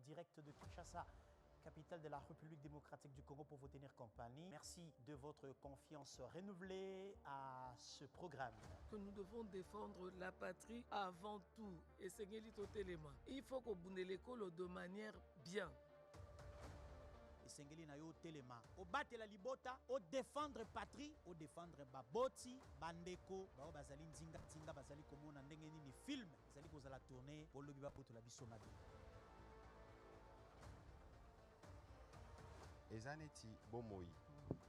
direct de Kinshasa, capitale de la République démocratique du Congo, pour vous tenir compagnie. Merci de votre confiance renouvelée à ce programme. Que nous devons défendre la patrie avant tout. Et Seigneur Totelema, il faut qu'on bunde l'école de manière bien. Esengeli na yo telema o batela libota o défendre patrie o défendre baboti bandeko bao bazali nzinga tinga bazali komona ndenge nini film bazali kozala tourner po lobi bapotola biso mabe ezaneti bomoi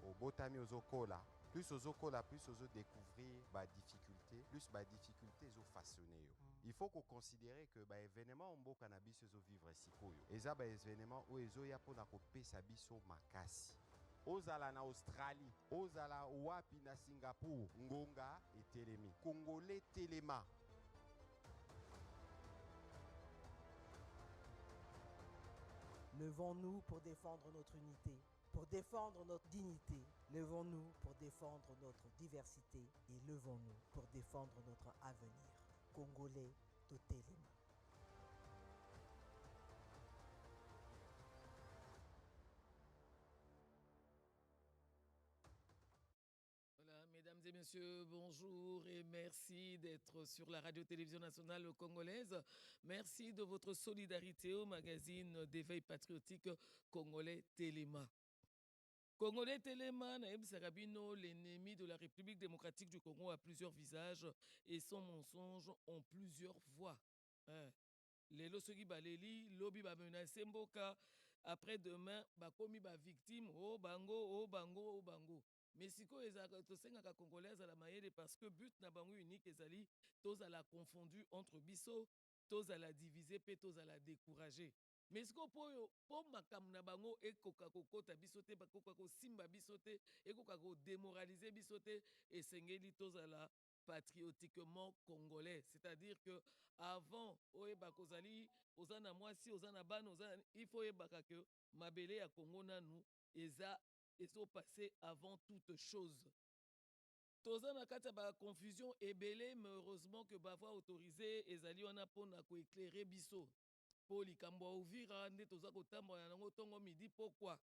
obotami ozokola plus ozokola plus découvrir ba difficulté plus ba difficulté zo façonner yo. Il faut qu'on considère que ba événement mboka na biso zo vivre sikoyo eza ba événement o ezo ya pona ko pesa biso makasi ozala na Australie ozala wapi na Singapour ngonga etelemi Congolais telema. Levons-nous pour défendre notre unité, pour défendre notre dignité. Levons-nous pour défendre notre diversité et levons-nous pour défendre notre avenir. Congolais, Totelema. Voilà, mesdames et messieurs, bonjour et merci d'être sur la radio-télévision nationale congolaise. Merci de votre solidarité au magazine d'éveil patriotique congolais Téléma. Congolais Téléma, Naïb Sarabino, l'ennemi de la République démocratique du Congo, a plusieurs visages et son mensonge ont plusieurs voix. Lelo soki baleli lobi ba menacer mboka après-demain bakomi ba victime oh bango. Mais siko ezaka tosengaka congolais à la mayele parce que but na bango unique ezali tous la confondu entre biso, tous la diviser pe tous la décourager. Mais siko po makam na bango ekoka kokota biso te bakoka ko simba biso te ekoka ko démoraliser biso te esengeli tous la patriotiquement congolais, c'est-à-dire que avant oyeba kozali ozana mwasi ozana bana ozana il faut yebaka que mabele ya Congo nanu eza ezo passé avant toute chose. Tozana kati ba confusion ebele, mais heureusement que bava autorisé ezali wana pona ko éclairer biso. Po likambo Uvira nde toza kotambola nango tongo midi pourquoi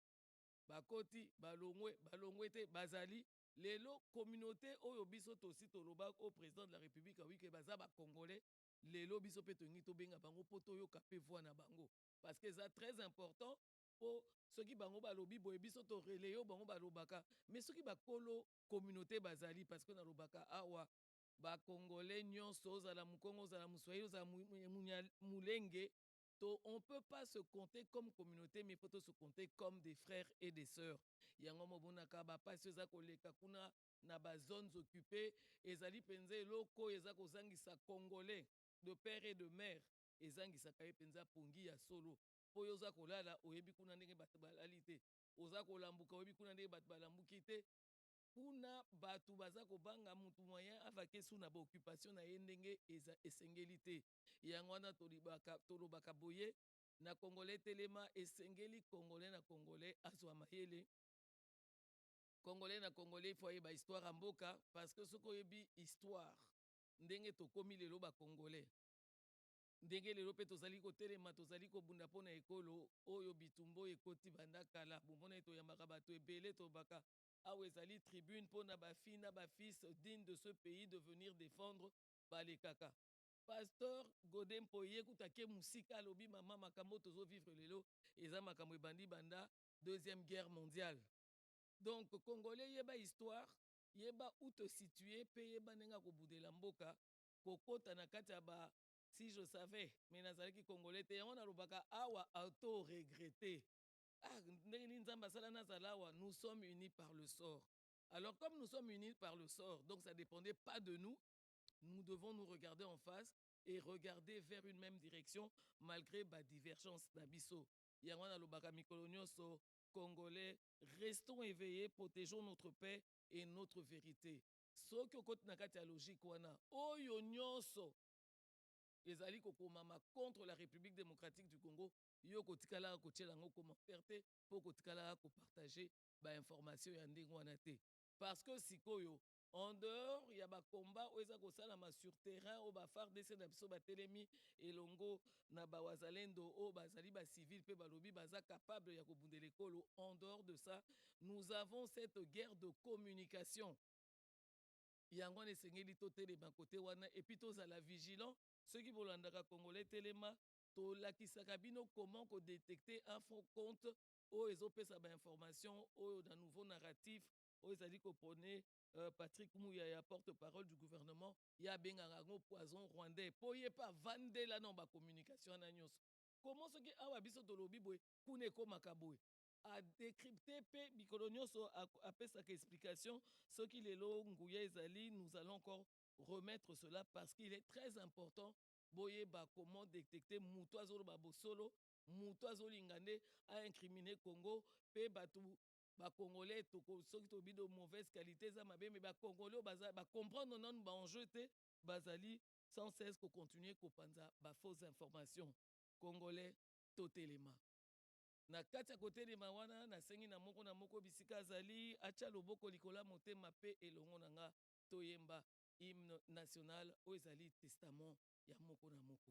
bakoti balongwe te bazali lelo communauté oyo biso tosi toloba au président de la République oui que baza ba congolais lelo biso pe tongi to benga bango poto yo kapé voix na bango parce que c'est très important pour ceux qui bango balobi boye biso to relayo bango balobaka mais ceux qui bakolo communauté bazali parce que na lobaka awa ba congolais nyonso ozala mukongo ozala muswahili ozala mulenge. On ne peut pas se compter comme communauté, mais il faut se compter comme des frères et des sœurs. Yango mobonaka ba pasi za koleka kuna na ba zones occupées, ezali penze loko ezako zangisa congolais de père et de mère, ezangisa kaye penza pongi ya solo. Po yoza kolala oyebi kuna ndenge bat balalite. Oza kolambuka oyebi kuna ndenge bat balambuki te. Kuna batu baza kobanga mutu moyen avake suna ba occupation na ye ndenge esengeli te. Yango wana tolobaka boye na congolais telema esengeli congolais na congolais azwa mayele congolais na congolais faut yeba histoire ya mboka parce que soki oyebi histoire ndenge tokomi lelo ba congolais ndenge lelo mpe tozali kotelema tozali kobunda mpona ekolo oyo bitumba oyo ekoti banda kala bomona toyambaka bato ebele tobaka awa ezali tribune mpona bafille na bafils digne de ce pays de venir défendre balekaka. Pasteur Godin Poye kutake musika alobi mama makambo tozo vivre lelo eza makambo ebandi banda deuxième guerre mondiale. Donc congolais yeba histoire yeba où te situer pe yeba nenga kobudela mboka kokota na kati ya ba si je savais mais nazalaki congolais te yango nalobaka awa auto regretter. Ah ndenge nini nzambe asala nazala awa nous sommes unis par le sort. Alors comme nous sommes unis par le sort donc ça dépendait pas de nous. Nous devons nous regarder en face et regarder vers une même direction malgré la divergence d'Abisso. Yangwana Lobaka Mikolonioso, Congolais, restons éveillés, protégeons notre paix et notre vérité. Ce que côté nakati logique wana, oyo nyonso ezali kokomama contre la République démocratique du Congo, yo kotikala ko tielango commentaire te, po kotikala ko partager ba information ya ndenge wana te. Parce que sikoyo En dehors, il y a des combats où ils ont sur terrain, où FARDC na biso batelemi elongo na bawazalendo o bazali ba civil pe balobi baza capable ya kobundela ekolo. En dehors de ça, nous avons cette guerre de communication. Yango ne sengeli to telema côté wana et puis tozala vigilant ceux qui bolandaka congolais telema to lakisaka bino comment ko détecter un faux compte o ezopesa ba information o d'un nouveau narratif o ezali ko prôner Patrick Mouyaya, porte-parole du gouvernement, ya benganga ngo poison rwandais. Poye pas vandela non ba communication na nyos. Comment ce qui awa biso to lobi boy kune ko makaboy a décrypter pe bikolo nyonso a pesaka explication ce qui lelo nguya ezali nous allons encore remettre cela parce qu'il est très important boye ba comment détecter muto azolo ba bosolo muto azolingande a incriminer Congo pe batu ba congolais to soki to bido mauvaise qualité za mabe mais ba congolais baza ba comprendre non ba enjeu te bazali sans cesse ko continuer ko panza ba fausses informations congolais totelema na kati ya kotelema wana nasengi na moko bisika azali atia loboko likola motema pe elongo na nga toyemba hymne national oyo ezali testament ya moko na moko.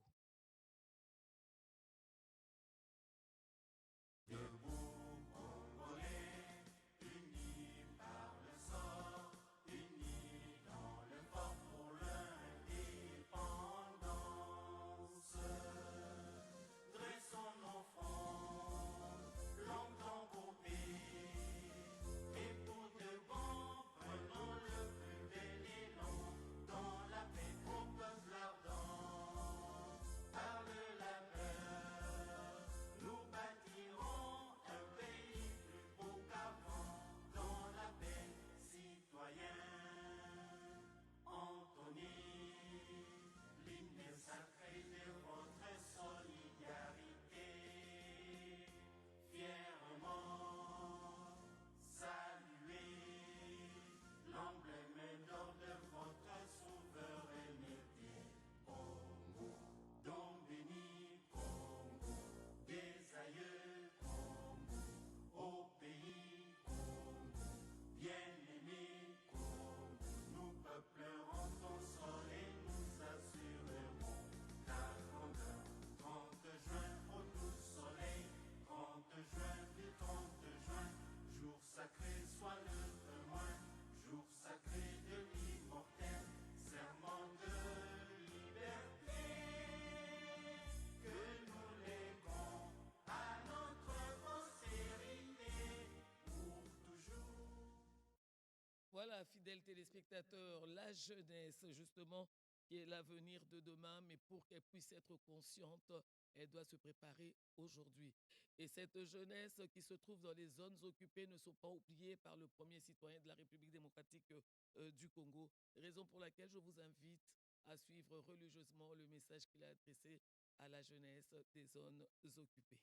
Voilà, fidèles téléspectateurs, la jeunesse, justement, qui est l'avenir de demain, mais pour qu'elle puisse être consciente, elle doit se préparer aujourd'hui. Et cette jeunesse qui se trouve dans les zones occupées ne sont pas oubliées par le premier citoyen de la République démocratique du Congo, raison pour laquelle je vous invite à suivre religieusement le message qu'il a adressé à la jeunesse des zones occupées.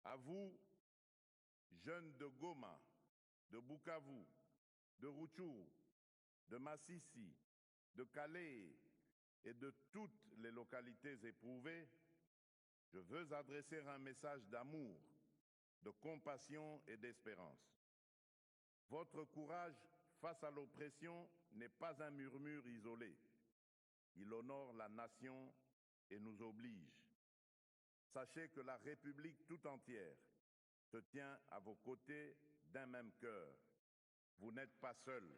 À vous, jeunes de Goma, de Bukavu, de Rutshuru, de Massissi, de Calais et de toutes les localités éprouvées, je veux adresser un message d'amour, de compassion et d'espérance. Votre courage face à l'oppression n'est pas un murmure isolé. Il honore la nation et nous oblige. Sachez que la République tout entière se tient à vos côtés d'un même cœur. Vous n'êtes pas seuls.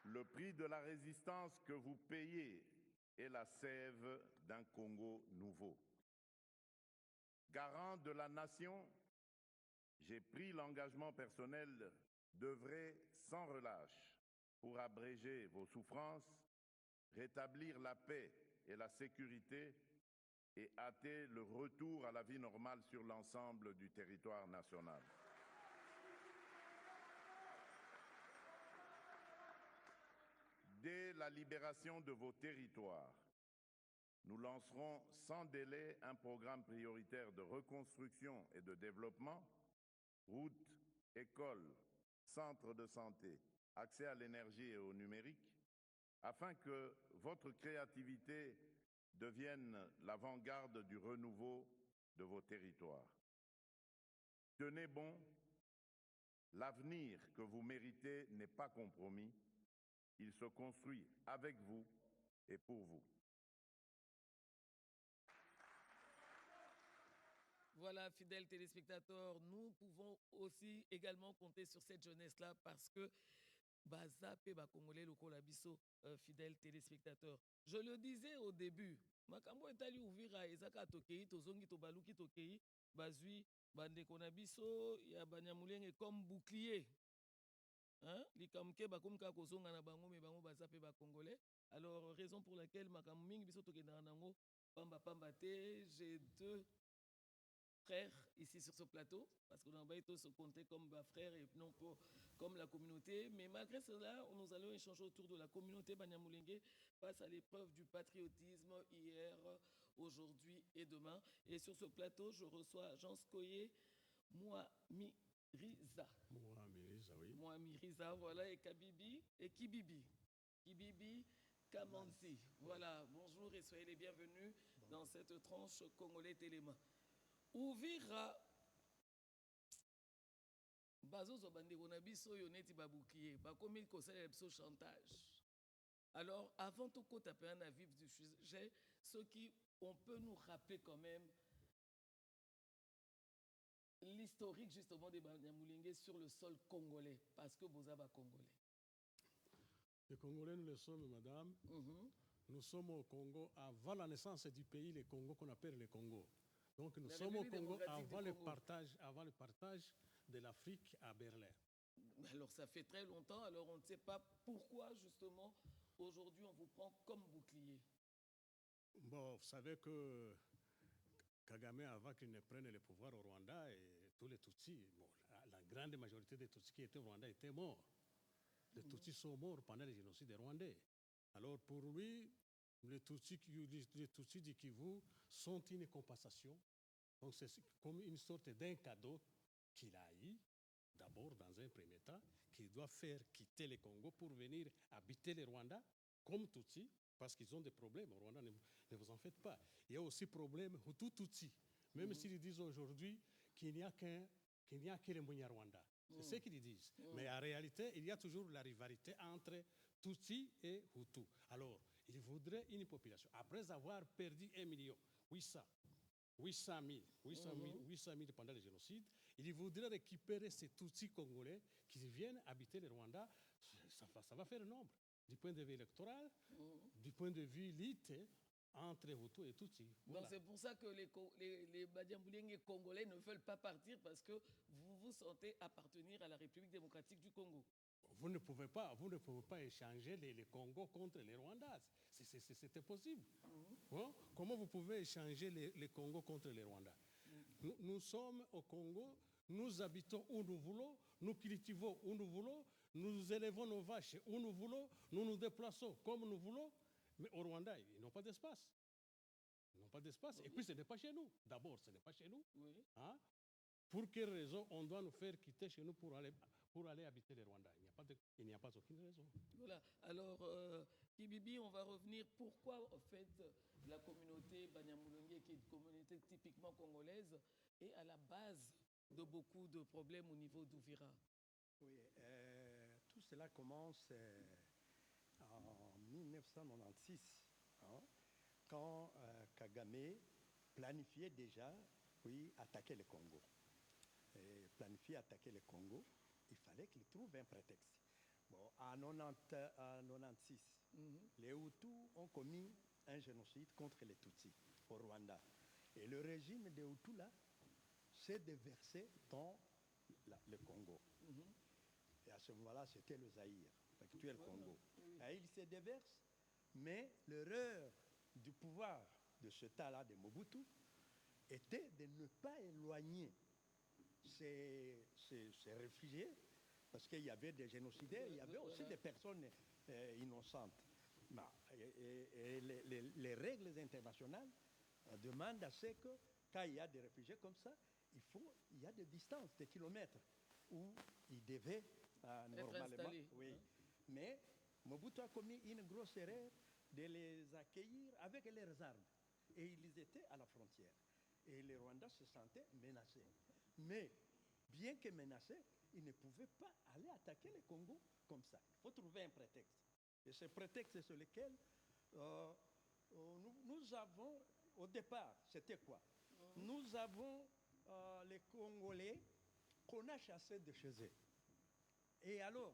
Le prix de la résistance que vous payez est la sève d'un Congo nouveau. Garant de la nation, j'ai pris l'engagement personnel d'œuvrer sans relâche pour abréger vos souffrances, rétablir la paix et la sécurité et hâter le retour à la vie normale sur l'ensemble du territoire national. Dès la libération de vos territoires, nous lancerons sans délai un programme prioritaire de reconstruction et de développement, routes, écoles, centres de santé, accès à l'énergie et au numérique, afin que votre créativité devienne l'avant-garde du renouveau de vos territoires. Tenez bon, l'avenir que vous méritez n'est pas compromis. Il se construit avec vous et pour vous. Voilà, fidèles téléspectateurs, nous pouvons aussi également compter sur cette jeunesse-là parce que Bazape Congolais lokola biso, fidèles téléspectateurs. Je le disais au début, makambo etali ouvira ezaka tokei tozongi tobaluki tokei bazui bandeko na biso ya banyamulenge comme bouclier. Hein? Likamke bakomka kozonga na bango me bango Bazape Congolais. Alors raison pour laquelle makambo mingi biso tokenda nango pamba pamba te, j'ai deux frères ici sur ce plateau, parce qu'on va tous se compter comme frères et non pas comme la communauté. Mais malgré cela, nous allons échanger autour de la communauté Banyamulenge face à l'épreuve du patriotisme hier, aujourd'hui et demain. Et sur ce plateau, je reçois Jean Skoye, Mouamiriza. Mouamiriza, oui. Mouamiriza, voilà, et Kabibi, et Kibibi. Kibibi Kamanzi. Voilà, bonjour et soyez les bienvenus dans cette tranche Congolais Téléma. Ouvira bazozo bandeko na biso yo neti baboukier bakomi kosala biso chantage. Alors avant tout ko taper un avis du sujet, ce qui on peut nous rappeler quand même l'historique justement des Banyamulenge sur le sol congolais parce que Bozaba congolais. Les Congolais, nous le sommes, madame. Nous sommes au Congo avant la naissance du pays, le Congo qu'on appelle le Congo. Donc nous sommes au Congo avant le partage de l'Afrique à Berlin. Alors ça fait très longtemps, alors on ne sait pas pourquoi justement aujourd'hui on vous prend comme bouclier. Bon, vous savez que Kagame, avant qu'il ne prenne le pouvoir au Rwanda, et tous les Tutsis, bon, la grande majorité des Tutsis qui étaient au Rwanda étaient morts. Les Tutsis sont morts pendant le génocide des Rwandais. Alors pour lui, les Tutsis du Kivu sont une compensation. Donc c'est comme une sorte d'un cadeau qu'il a eu, d'abord dans un premier temps, qu'il doit faire quitter le Congo pour venir habiter le Rwanda comme Tutsi, parce qu'ils ont des problèmes. Au Rwanda, ne vous en faites pas. Il y a aussi problème Hutu-Tutsi. Même s'ils disent aujourd'hui qu'il n'y a que le Munyarwanda. C'est ce qu'ils disent. Mais en réalité, il y a toujours la rivalité entre Tutsi et Hutu. Alors, il voudrait une population. Après avoir perdu 800 000 pendant le génocide, il voudrait récupérer ces Tutsis congolais qui viennent habiter le Rwanda. Ça va faire nombre. Du point de vue électoral, du point de vue élite, entre Hutu et Tutsi. Voilà. Donc c'est pour ça que les Banyamulenge congolais ne veulent pas partir parce que vous vous sentez appartenir à la République démocratique du Congo. Vous ne pouvez pas échanger les Congos contre les Rwandais. C'était possible. Hein? Comment vous pouvez échanger les Congos contre les Rwandais? Nous sommes au Congo, nous habitons où nous voulons, nous cultivons où nous voulons, nous élevons nos vaches où nous voulons, nous nous déplaçons comme nous voulons. Mais au Rwanda, ils n'ont pas d'espace. Ils n'ont pas d'espace. Et puis ce n'est pas chez nous. D'abord, ce n'est pas chez nous. Hein? Pour quelle raison on doit nous faire quitter chez nous pour aller habiter le Rwanda? Il n'y a pas aucune raison. Voilà. Alors, Kibibi, on va revenir. Pourquoi, en fait, la communauté Banyamulenge, qui est une communauté typiquement congolaise, est à la base de beaucoup de problèmes au niveau d'Ouvira? Oui, tout cela commence en 1996, hein, quand Kagame planifiait déjà attaquer le Congo. Et planifier attaquer le Congo, il fallait qu'il trouve un prétexte. Bon, en 1996, les Hutus ont commis un génocide contre les Tutsis au Rwanda. Et le régime des Hutus, là, s'est déversé dans le Congo. Et à ce moment-là, c'était le Zaïre, l'actuel Congo. Et il se déverse, mais l'erreur du pouvoir de ce tas-là, de Mobutu, était de ne pas éloigner ces réfugiés, parce qu'il y avait des génocidaires, il y avait aussi des personnes innocentes. Et les règles internationales demandent à ce que, quand il y a des réfugiés comme ça, il y a des distances, des kilomètres, où ils devaient normalement... Oui. Mais Mobutu a commis une grosse erreur de les accueillir avec leurs armes. Et ils étaient à la frontière. Et les Rwandais se sentaient menacés. Mais, bien que menacés, ils ne pouvaient pas aller attaquer le Congo comme ça. Il faut trouver un prétexte. Et ce prétexte sur lequel nous avons, au départ, c'était quoi? Nous avons les Congolais qu'on a chassés de chez eux. Et alors,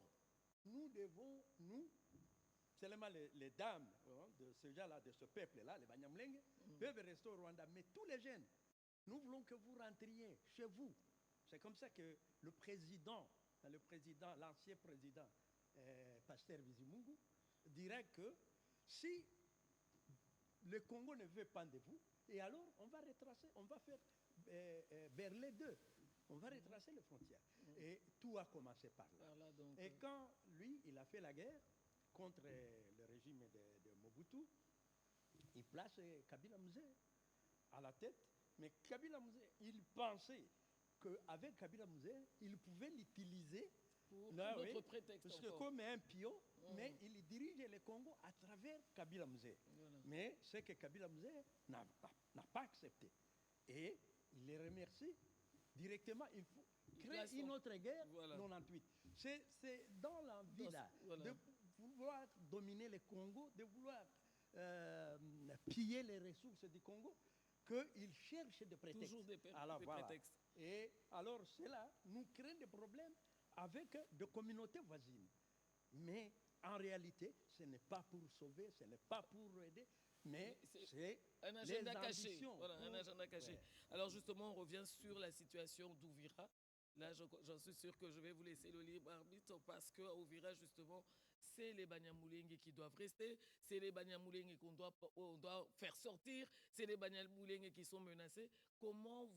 nous devons, seulement les dames de ce genre-là, de ce peuple-là, les Banyamulenge, peuvent rester au Rwanda. Mais tous les jeunes, nous voulons que vous rentriez chez vous. C'est comme ça que le président, l'ancien président, Pasteur Bizimungu, dirait que si le Congo ne veut pas de vous, et alors on va retracer, on va faire vers les deux. On va retracer les frontières. Et tout a commencé par là. Donc, et quand lui, il a fait la guerre contre le régime de Mobutu, il place Kabila Mzee à la tête. Mais Kabila Mzee, il pensait qu'avec Kabila Mzee, il pouvait l'utiliser pour d'autres prétextes. Parce que comme un pion, mais il dirige le Congo à travers Kabila Mzee. Voilà. Mais c'est que Kabila Mzee n'a pas accepté. Et il les remercie directement. Il faut créer une autre guerre, 98. C'est dans l'envie là de vouloir dominer le Congo, de vouloir piller les ressources du Congo, qu'il cherche des prétextes. Toujours des prétextes. Et alors, cela nous crée des problèmes avec des communautés voisines. Mais en réalité, ce n'est pas pour sauver, ce n'est pas pour aider, mais c'est un agenda caché. Voilà, un agenda caché. Ouais. Alors justement, on revient sur la situation d'Ouvira. Là, j'en suis sûr que je vais vous laisser le libre arbitre parce qu'à Ouvira, justement, c'est les Banyamulenge qui doivent rester, c'est les Banyamulenge qu'on doit faire sortir, c'est les Banyamulenge qui sont menacés. Comment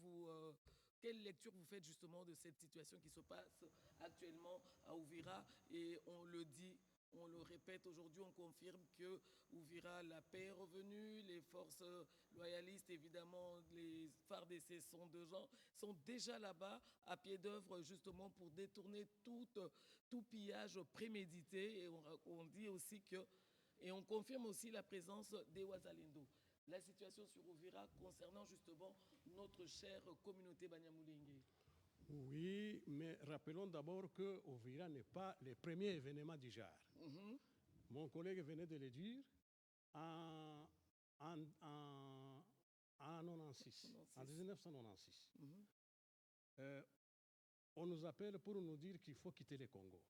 quelle lecture vous faites justement de cette situation qui se passe actuellement à Ouvira? Et on le dit, on le répète aujourd'hui, on confirme que Ouvira, la paix est revenue, les forces loyalistes, évidemment, les FARDC sont déjà là-bas, à pied d'œuvre, justement, pour détourner tout pillage prémédité. Et on dit aussi et on confirme aussi la présence des Wazalendo. La situation sur Ouvira concernant justement notre chère communauté Banyamulenge. Oui, mais rappelons d'abord que Ouvira n'est pas le premier événement du genre. Mon collègue venait de le dire en 1996. On nous appelle pour nous dire qu'il faut quitter le Congo.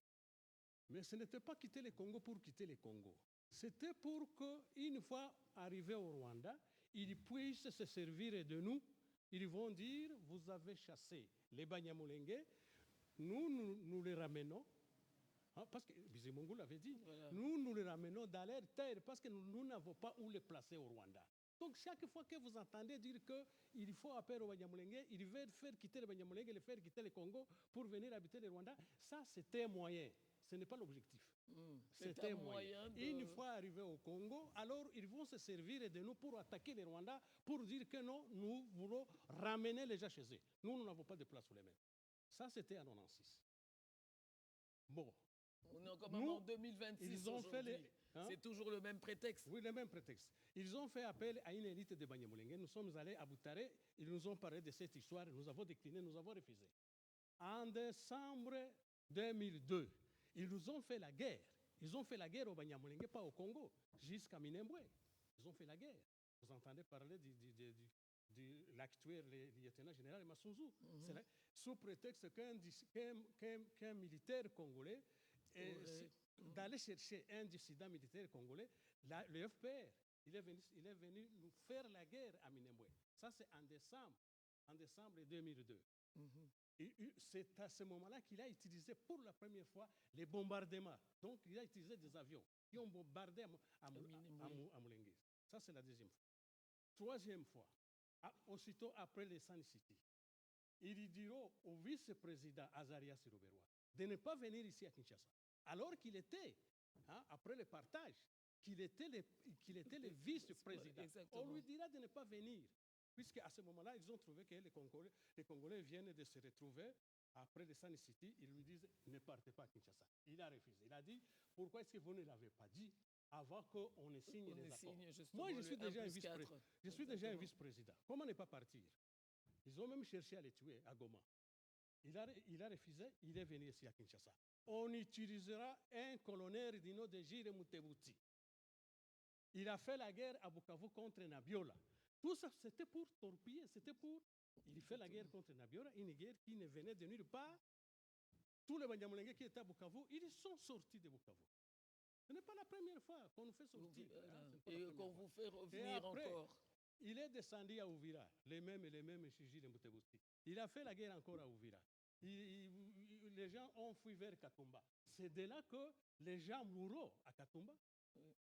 Mais ce n'était pas quitter le Congo pour quitter le Congo. C'était pour qu'une fois arrivés au Rwanda, ils puissent se servir de nous. Ils vont dire, vous avez chassé les Banyamulenge, nous les ramenons, parce que Bizimungu l'avait dit, nous les ramenons dans leur terre parce que nous n'avons pas où les placer au Rwanda. Donc chaque fois que vous entendez dire qu'il faut appeler aux Banyamulenge, ils veulent faire quitter les Banyamulenge, les faire quitter le Congo pour venir habiter le Rwanda, ça c'était un moyen. Ce n'est pas l'objectif. C'était un moyen. Une fois arrivés au Congo, alors ils vont se servir de nous pour attaquer les Rwandais, pour dire que non, nous voulons ramener les gens chez eux. Nous n'avons pas de place sous les mains. Ça, c'était en 96. Bon. On est encore en 2026. Ils ont fait c'est toujours le même prétexte. Oui, le même prétexte. Ils ont fait appel à une élite de Banyamulenge. Nous sommes allés à Boutaré, ils nous ont parlé de cette histoire, nous avons décliné, nous avons refusé. En décembre 2002, ils nous ont fait la guerre. Ils ont fait la guerre au Banyamulenge, pas au Congo, jusqu'à Minembwe. Ils ont fait la guerre. Vous entendez parler de l'actuel lieutenant général Massouzou. Sous prétexte qu'un militaire congolais d'aller chercher un dissident militaire congolais, le FPR, il est venu nous faire la guerre à Minembwe. Ça, c'est en décembre 2002. Et c'est à ce moment-là qu'il a utilisé pour la première fois les bombardements. Donc, il a utilisé des avions qui ont bombardé à Mulenge. Ça, c'est la deuxième fois. Troisième fois, aussitôt après les Sun City, il dira au vice-président Azarias Siroberwa de ne pas venir ici à Kinshasa. Alors qu'il était, après le partage, qu'il était le vice-président. On lui dira de ne pas venir. Puisqu'à ce moment-là, ils ont trouvé que les Congolais viennent de se retrouver après les Sun City. Ils lui disent, ne partez pas à Kinshasa. Il a refusé. Il a dit, pourquoi est-ce que vous ne l'avez pas dit avant qu'on ne signe les accords? Moi, je suis déjà un vice-président. Comment ne pas partir? Ils ont même cherché à le tuer à Goma. Il a refusé, il est venu ici à Kinshasa. On utilisera un colonel du nom de Jire Mutebuti. Il a fait la guerre à Bukavu contre Nabiola. Tout ça, c'était pour torpiller, c'était pour... Il fait la guerre contre Nabiola, une guerre qui ne venait de nulle part. Tous les Banyamulenge qui étaient à Bukavu, ils sont sortis de Bukavu. Ce n'est pas la première fois qu'on nous fait sortir. Et qu'on vous fait revenir après, encore. Il est descendu à Ouvira, les mêmes Chiji de Mutebuti. Il a fait la guerre encore à Ouvira. Les gens ont fui vers Katumba. C'est de là que les gens mourront à Katumba.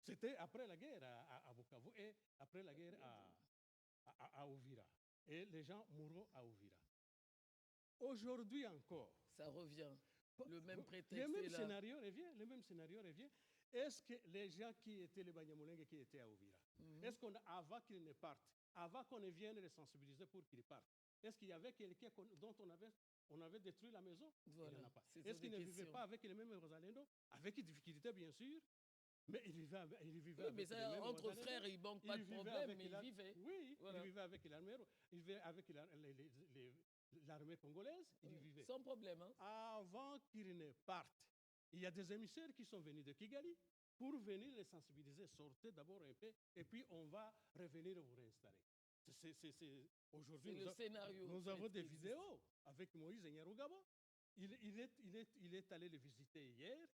C'était après la guerre à Bukavu et après la guerre à Ouvira. Et les gens mourront à Ouvira. Aujourd'hui encore. Ça revient. Le même prétexte Le même est là. scénario revient. Le même scénario revient. Est-ce que les gens qui étaient les Banyamulenge qui étaient à Ouvira, est-ce qu'avant qu'ils ne partent, avant qu'on ne vienne les sensibiliser pour qu'ils partent, est-ce qu'il y avait quelqu'un dont on avait détruit la maison? Voilà. Il n'y en a pas. Est-ce qu'ils ne vivaient pas avec les mêmes Rosalendo? Avec des difficultés, bien sûr. Mais ils vivaient avec oui, les mais ça, mêmes entre Rosalendo. frères, il ne manque pas de problème, mais ils vivaient. Oui, voilà. ils vivaient avec l'armée. Ils vivaient avec l'armée congolaise. Ils vivaient. Sans problème. Hein? Avant qu'ils ne partent, il y a des émissaires qui sont venus de Kigali pour venir les sensibiliser. Sortez d'abord un peu, et puis on va revenir vous réinstaller. Aujourd'hui, nous avons des vidéos avec Moïse Nyarugabo. Il est allé le visiter hier.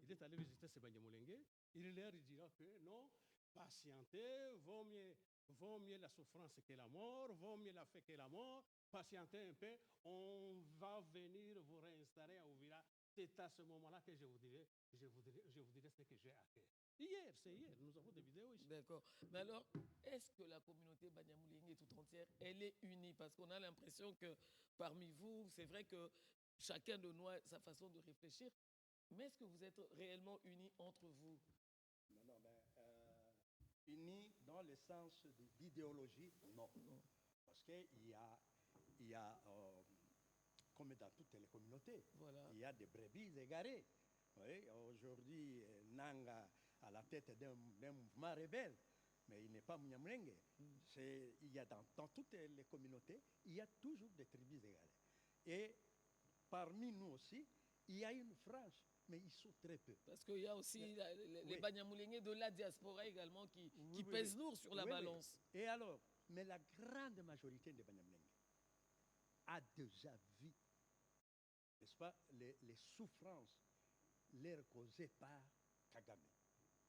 Il est allé visiter ces Banyamulenge. Il leur dira que non, patientez, vaut mieux la souffrance que la mort, vaut mieux la faim que la mort. Patientez un peu, on va venir vous réinstaller à Ouvira. C'est à ce moment-là que je vous dirai ce que j'ai à cœur. C'est hier, nous avons des vidéos ici. D'accord. Mais alors, est-ce que la communauté Banyamulenge tout entière, elle est unie? Parce qu'on a l'impression que parmi vous, c'est vrai que chacun de nous a sa façon de réfléchir. Mais est-ce que vous êtes réellement unis entre vous? Non, unis dans le sens d'idéologie, non. Parce qu'il y a comme dans toutes les communautés, voilà. Il y a des brebis égarées. Oui, aujourd'hui, Nanga à la tête d'un mouvement rebelle, mais il n'est pas Munyamulenge. Il y a dans toutes les communautés, il y a toujours des tribus égarées. Et parmi nous aussi, il y a une frange, mais ils sont très peu. Parce qu'il y a aussi les Banyamulenge de la diaspora également qui pèsent lourd sur la balance. Et alors, mais la grande majorité des Banyamulenge a déjà vu, n'est-ce pas, les souffrances leur causées par Kagame.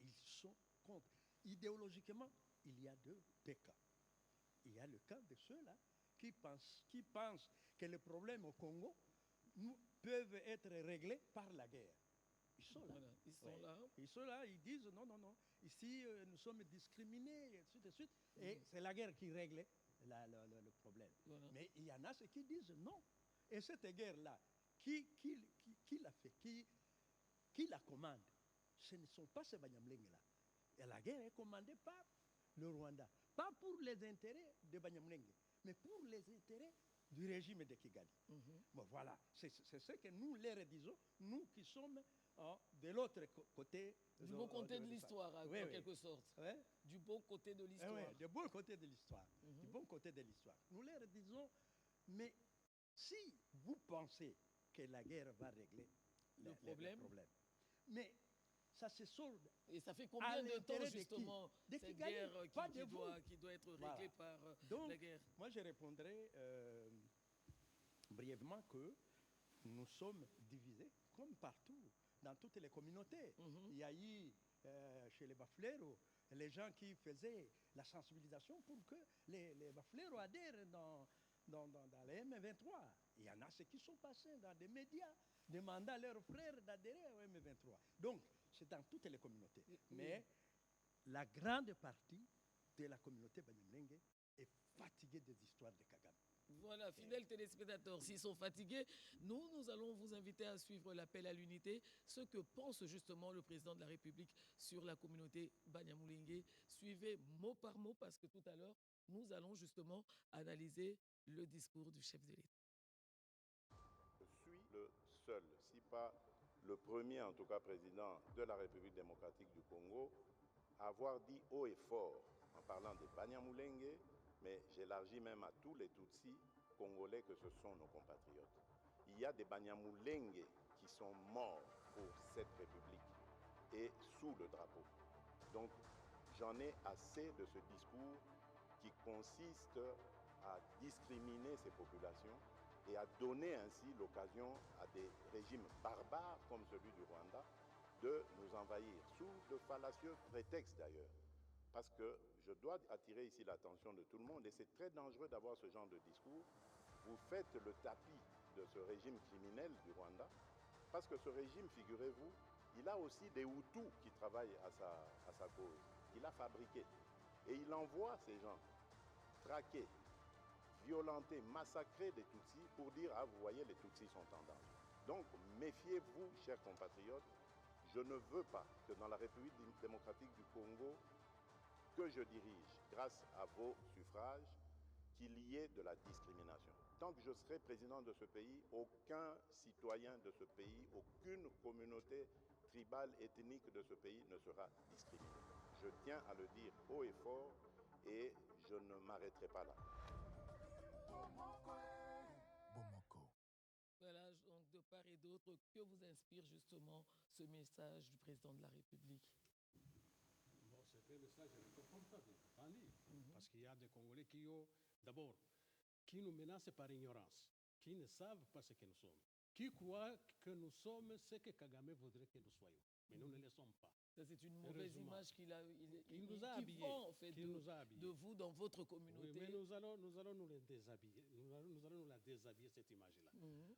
Ils sont contre. Idéologiquement, il y a deux cas. Il y a le cas de ceux-là qui pensent que les problèmes au Congo peuvent être réglés par la guerre. Ils sont là. Voilà, ils sont là. Ils sont là, ils disent non. Ici, nous sommes discriminés, et ainsi de suite. Et c'est la guerre qui règle le problème. Voilà. Mais il y en a ceux qui disent non. Et cette guerre-là, qui l'a fait, qui la commande? Ce ne sont pas ces Banyamulenge-là. Et la guerre est commandée par le Rwanda. Pas pour les intérêts de Banyamulenge, mais pour les intérêts du régime de Kigali. Bon, voilà, c'est ce que nous leur disons, nous qui sommes de l'autre côté. Du bon côté de l'histoire, en quelque sorte. Ouais. Du bon côté de l'histoire. Oui, du bon côté de l'histoire. Du bon côté de l'histoire. Nous leur disons, mais si vous pensez que la guerre va régler le problème, mais ça se solde. Et ça fait combien de temps, justement, cette guerre qui doit être réglée par la guerre? Moi, je répondrai brièvement que nous sommes divisés, comme partout, dans toutes les communautés. Il y a eu, chez les Bafulero, les gens qui faisaient la sensibilisation pour que les Bafulero adhèrent dans les M23. Il y en a ceux qui sont passés dans des médias, demandant à leurs frères d'adhérer au M23. Donc, c'est dans toutes les communautés. Mais la grande partie de la communauté Banyamulenge est fatiguée des histoires de Kagame. Voilà, fidèles téléspectateurs, s'ils sont fatigués, nous allons vous inviter à suivre l'appel à l'unité, ce que pense justement le président de la République sur la communauté Banyamulenge. Suivez mot par mot parce que tout à l'heure, nous allons justement analyser le discours du chef de l'État. Je suis le seul, si pas le premier en tout cas président de la République démocratique du Congo, à avoir dit haut et fort, en parlant des Banyamulenge, mais j'élargis même à tous les Tutsis, Congolais que ce sont nos compatriotes. Il y a des Banyamulenge qui sont morts pour cette République et sous le drapeau. Donc, j'en ai assez de ce discours qui consiste à discriminer ces populations et à donner ainsi l'occasion à des régimes barbares comme celui du Rwanda de nous envahir, sous de fallacieux prétextes d'ailleurs. Parce que je dois attirer ici l'attention de tout le monde, et c'est très dangereux d'avoir ce genre de discours. Vous faites le tapis de ce régime criminel du Rwanda, parce que ce régime, figurez-vous, il a aussi des Hutus qui travaillent à sa cause, qu'il a fabriqués. Et il envoie ces gens traquer, violenter, massacrer des Tutsis pour dire « Ah, vous voyez, les Tutsis sont en danger ». Donc, méfiez-vous, chers compatriotes, je ne veux pas que dans la République démocratique du Congo, que je dirige, grâce à vos suffrages, qu'il y ait de la discrimination. Tant que je serai président de ce pays, aucun citoyen de ce pays, aucune communauté tribale, ethnique de ce pays ne sera discriminé. Je tiens à le dire haut et fort et je ne m'arrêterai pas là. Voilà, donc de part et d'autre, que vous inspire justement ce message du président de la République? Bon, c'est un message inconfortable, parce qu'il y a des Congolais qui ont, d'abord, qui nous menacent par ignorance, qui ne savent pas ce que nous sommes, qui croient que nous sommes ce que Kagame voudrait que nous soyons, mais nous ne le sommes pas. Ça, c'est une mauvaise image qu'il nous a habillés, vend, en fait, de vous dans votre communauté. Oui, mais nous allons nous les déshabiller. Nous allons nous la déshabiller, cette image-là.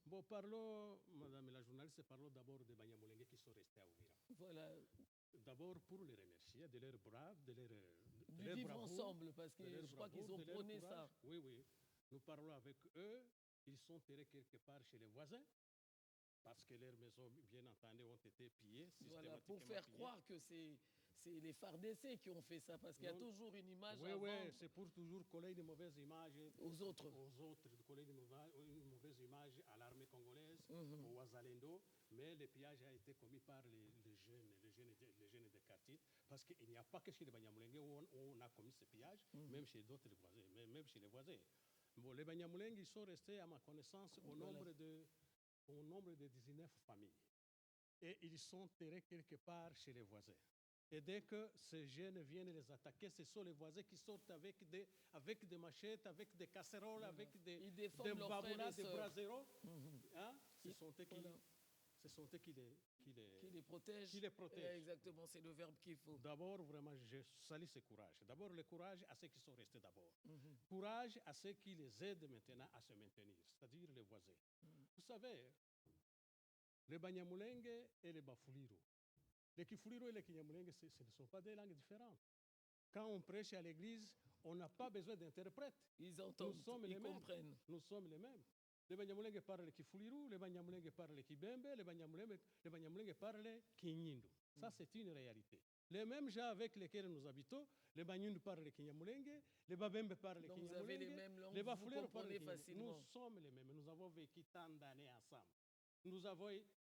Bon, parlons, madame la journaliste, parlons d'abord des Banyamulenge qui sont restés à Ouvira. Voilà. D'abord pour les remercier de leur brave, de leur du vivre ensemble, parce que je crois qu'ils ont prôné ça. Oui, oui. Nous parlons avec eux. Ils sont terrés quelque part chez les voisins, parce que leurs maisons, bien entendu, ont été pillées. Voilà, pour faire croire que c'est les FARDC qui ont fait ça, parce qu'il y a toujours une image à vendre. Oui, c'est pour toujours coller de mauvaises images aux autres. Coller une mauvaise image à l'armée congolaise, au Wazalendo, mais le pillage a été commis par les jeunes des quartiers, parce qu'il n'y a pas que chez les Banyamulenge où on a commis ce pillage, même chez d'autres voisins, même chez les voisins. Bon, les Banyamulenge, ils sont restés, à ma connaissance, au nombre de 19 familles. Et ils sont terrés quelque part chez les voisins. Et dès que ces jeunes viennent les attaquer, ce sont les voisins qui sortent avec des machettes, avec des casseroles, avec des baboulas, des braseros. Ce sont eux qui les protègent. Exactement, c'est le verbe qu'il faut. D'abord, vraiment, je salue ce courage. D'abord, le courage à ceux qui sont restés d'abord. Courage à ceux qui les aident maintenant à se maintenir, c'est-à-dire les voisins. Vous savez, les Banyamulenge et les Bafuliru. Les Kifuliru et les Kinyamulenge, ce ne sont pas des langues différentes. Quand on prêche à l'église, on n'a pas besoin d'interprètes. Ils entendent, ils comprennent. Nous sommes les mêmes. Les Banyamulenge parlent le Kifuliru, les Banyamulenge parlent le Kibembe, les Banyamulenge parlent le Kinyindu. Ça, c'est une réalité. Les mêmes gens avec lesquels nous habitons, les Banyindu parlent le Kinyamulenge, les Babembe parlent le Kinyamulenge. Donc vous avez les mêmes langues, les vous comprenez facilement. Nous sommes les mêmes. Nous avons vécu tant d'années ensemble. Nous avons,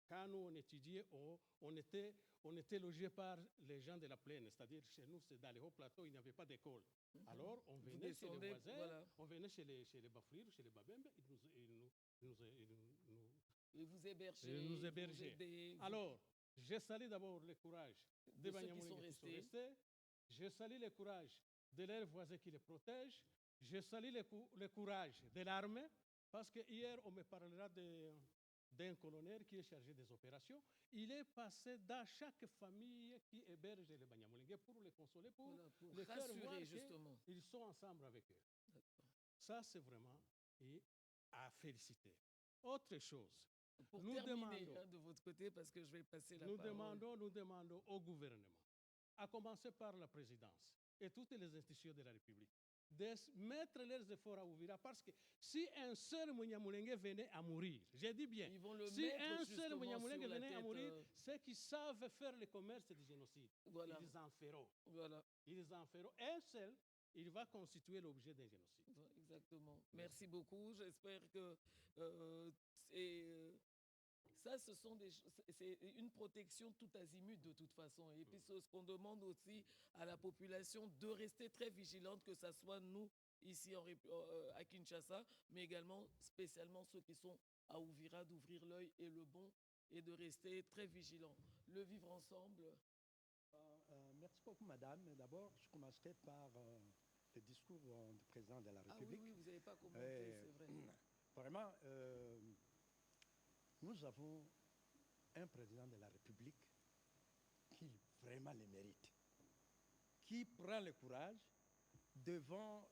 quand nous on étudiait, on était logés par les gens de la plaine, c'est-à-dire chez nous, c'est dans les hauts plateaux, il n'y avait pas d'école. Alors, on venait chez les voisins, voilà. On venait chez les Bafoulirs, chez les Babembe, et vous hébergez. Et nous héberger. Alors, je salue d'abord le courage des Banyamulenge qui sont restés. Je salue le courage de leurs voisins qui les protègent. Je salue le courage de l'armée, parce que hier, on me parlera d'un colonel qui est chargé des opérations. Il est passé dans chaque famille qui héberge les Banyamulenge pour les consoler, pour les faire voir justement qu'ils sont ensemble avec eux. Ça, c'est vraiment à féliciter. Autre chose. Pour terminer de votre côté, parce que je vais passer la parole. Nous demandons au gouvernement, à commencer par la présidence et toutes les institutions de la République, de mettre leurs efforts à Ouvira, parce que si un seul Banyamulenge venait à mourir, j'ai dit bien, si un seul Banyamulenge venait à mourir, ceux qui savent faire le commerce du génocide, ils en feront. Voilà. Ils en feront. Un seul, il va constituer l'objet d'un génocide. Exactement. Merci beaucoup. J'espère que ça, c'est une protection tout azimut de toute façon. Et puis ce qu'on demande aussi à la population, de rester très vigilante, que ce soit nous, ici à Kinshasa, mais également spécialement ceux qui sont à Uvira, d'ouvrir l'œil et le bon et de rester très vigilants. Le vivre ensemble. Merci beaucoup, madame. D'abord, je commencerai par le discours du président de la République. Ah oui, vous n'avez pas commenté, c'est vrai. Vraiment, nous avons un président de la République qui vraiment le mérite, qui prend le courage devant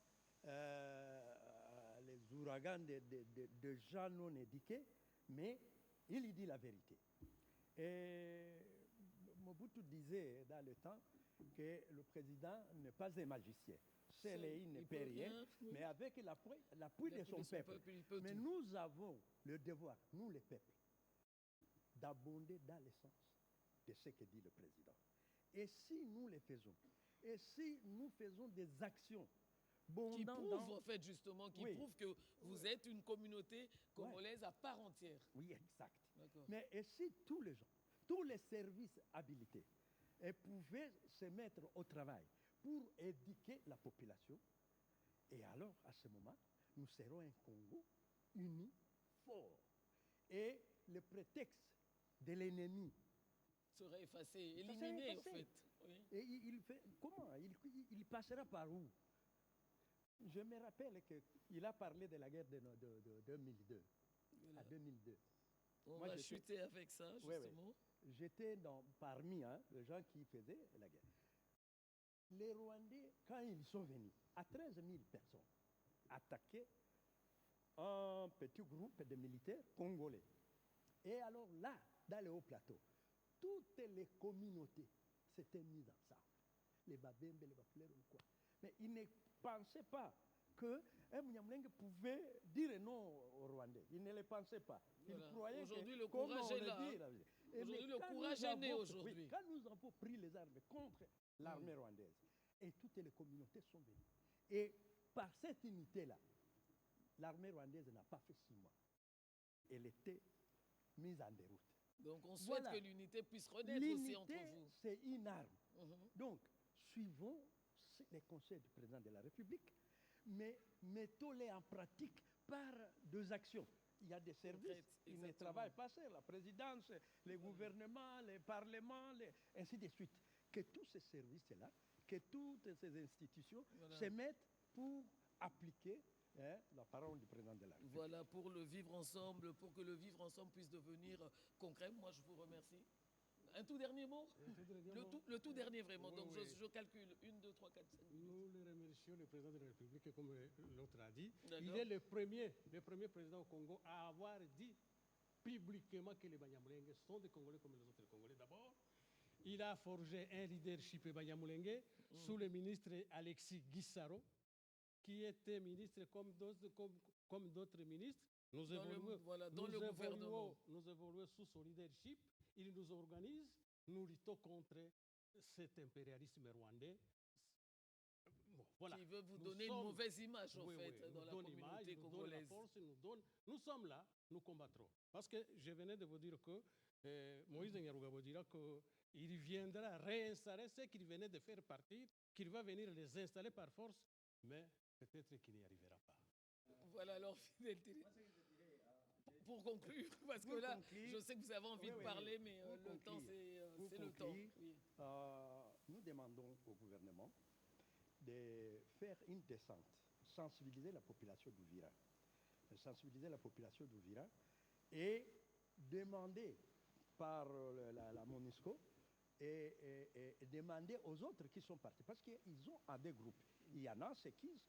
les ouragans de gens non éduqués, mais il dit la vérité. Et Mobutu disait dans le temps que le président n'est pas un magicien. Seul il ne peut rien, mais avec l'appui de son peuple. Mais nous avons le devoir, nous les peuples, d'abonder dans le sens de ce que dit le président. Et si nous le faisons, et si nous faisons des actions qui prouvent en fait justement, qui prouvent que vous êtes une communauté congolaise à part entière. Oui, exact. Mais et si tous les gens, tous les services habilités pouvaient se mettre au travail pour éduquer la population, et alors à ce moment, nous serons un Congo uni, fort. Et le prétexte de l'ennemi serait effacé, éliminé en fait. Oui. Et il fait comment? Il passera par où? Je me rappelle qu'il a parlé de la guerre de 2002. Voilà. À 2002. On va chuter avec ça, justement. Oui. J'étais parmi les gens qui faisaient la guerre. Les Rwandais, quand ils sont venus, à 13 000 personnes, attaquaient un petit groupe de militaires congolais. Et alors là, dans le haut plateau, toutes les communautés s'étaient mises ensemble. Les Babembe, les Bafuleurs ou quoi. Mais ils ne pensaient pas que Mnyamulenge pouvait dire non aux Rwandais. Ils ne le pensaient pas. Ils croyaient aujourd'hui, que, le courage est là. Aujourd'hui, le courage est né aujourd'hui. Oui, quand nous avons pris les armes contre l'armée rwandaise, et toutes les communautés sont venues. Et par cette unité-là, l'armée rwandaise n'a pas fait 6 mois. Elle était mise en déroute. Donc on souhaite que l'unité puisse renaître aussi entre vous. L'unité, c'est une arme. Donc, suivons les conseils du président de la République, mais mettons-les en pratique par 2 actions. Il y a des services qui ne travaillent pas seul, la présidence, les gouvernements, les parlements, ainsi de suite. Que tous ces services-là, que toutes ces institutions se mettent pour appliquer la parole du président de la République. Voilà, pour le vivre ensemble, pour que le vivre ensemble puisse devenir concret. Moi, je vous remercie. Un tout dernier mot? Le tout dernier, vraiment. Donc, je calcule. 1, 2, 3, 4, 5. Nous le remercions, le président de la République, comme l'autre a dit. Il est le premier président au Congo à avoir dit publiquement que les Banyamulenge sont des Congolais comme les autres Congolais. D'abord, il a forgé un leadership Banyamulenge sous le ministre Alexis Guissaro, qui était ministre comme d'autres ministres. Nous évoluons sous son leadership. Il nous organise, nous luttons contre cet impérialisme rwandais. Bon, voilà. Qui veut vous donner une mauvaise image, en fait, dans la communauté congolaise. Nous sommes là, nous combattrons. Parce que je venais de vous dire que Moïse Nyarugabo dira qu'il viendra réinstaller ce qu'il venait de faire partir, qu'il va venir les installer par force, mais peut-être qu'il n'y arrivera pas. Voilà, alors, fidélité. Pour conclure, parce que là, je sais que vous avez envie de parler, mais le temps, c'est le temps. Oui. Nous demandons au gouvernement de faire une descente, sensibiliser la population d'Uvira, et demander par la MONUSCO et demander aux autres qui sont partis, parce qu'ils ont des groupes. Il y en a ceux qui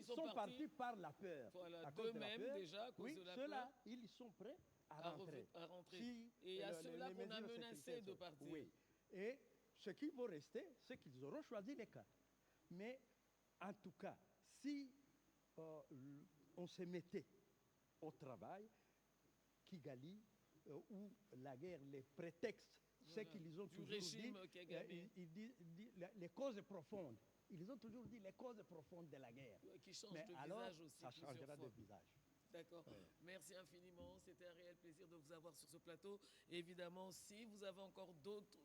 sont partis par la peur. Voilà, d'eux-mêmes déjà, à cause de la ceux-là, ils sont prêts à rentrer. Si et il y a ceux-là qu'on a menacés de partir. Oui. Et ceux qui vont rester, c'est qu'ils auront choisi les cas. Mais en tout cas, si on se mettait au travail, Kigali, où la guerre, les prétextes, c'est qu'ils ont toujours dit, les causes profondes. Ils ont toujours dit les causes profondes de la guerre. Qui changent mais de alors, visage aussi. Ça changera de visage. D'accord. Merci infiniment. C'était un réel plaisir de vous avoir sur ce plateau. Et évidemment, si vous avez encore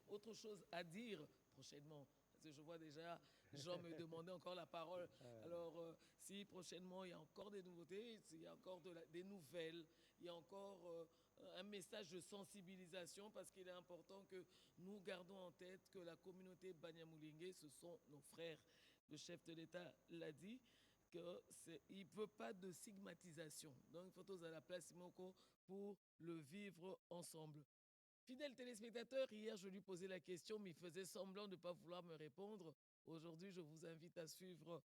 autre chose à dire prochainement, parce que je vois déjà Jean me demandait encore la parole. Alors, si prochainement il y a encore des nouveautés, s'il y a encore des nouvelles, il y a encore un message de sensibilisation, parce qu'il est important que nous gardons en tête que la communauté Banyamulenge, ce sont nos frères. Le chef de l'État l'a dit, qu'il ne veut pas de stigmatisation. Donc, il faut tous à la place Simoko pour le vivre ensemble. Fidèle téléspectateur, hier je lui posais la question, mais il faisait semblant de ne pas vouloir me répondre. Aujourd'hui, je vous invite à suivre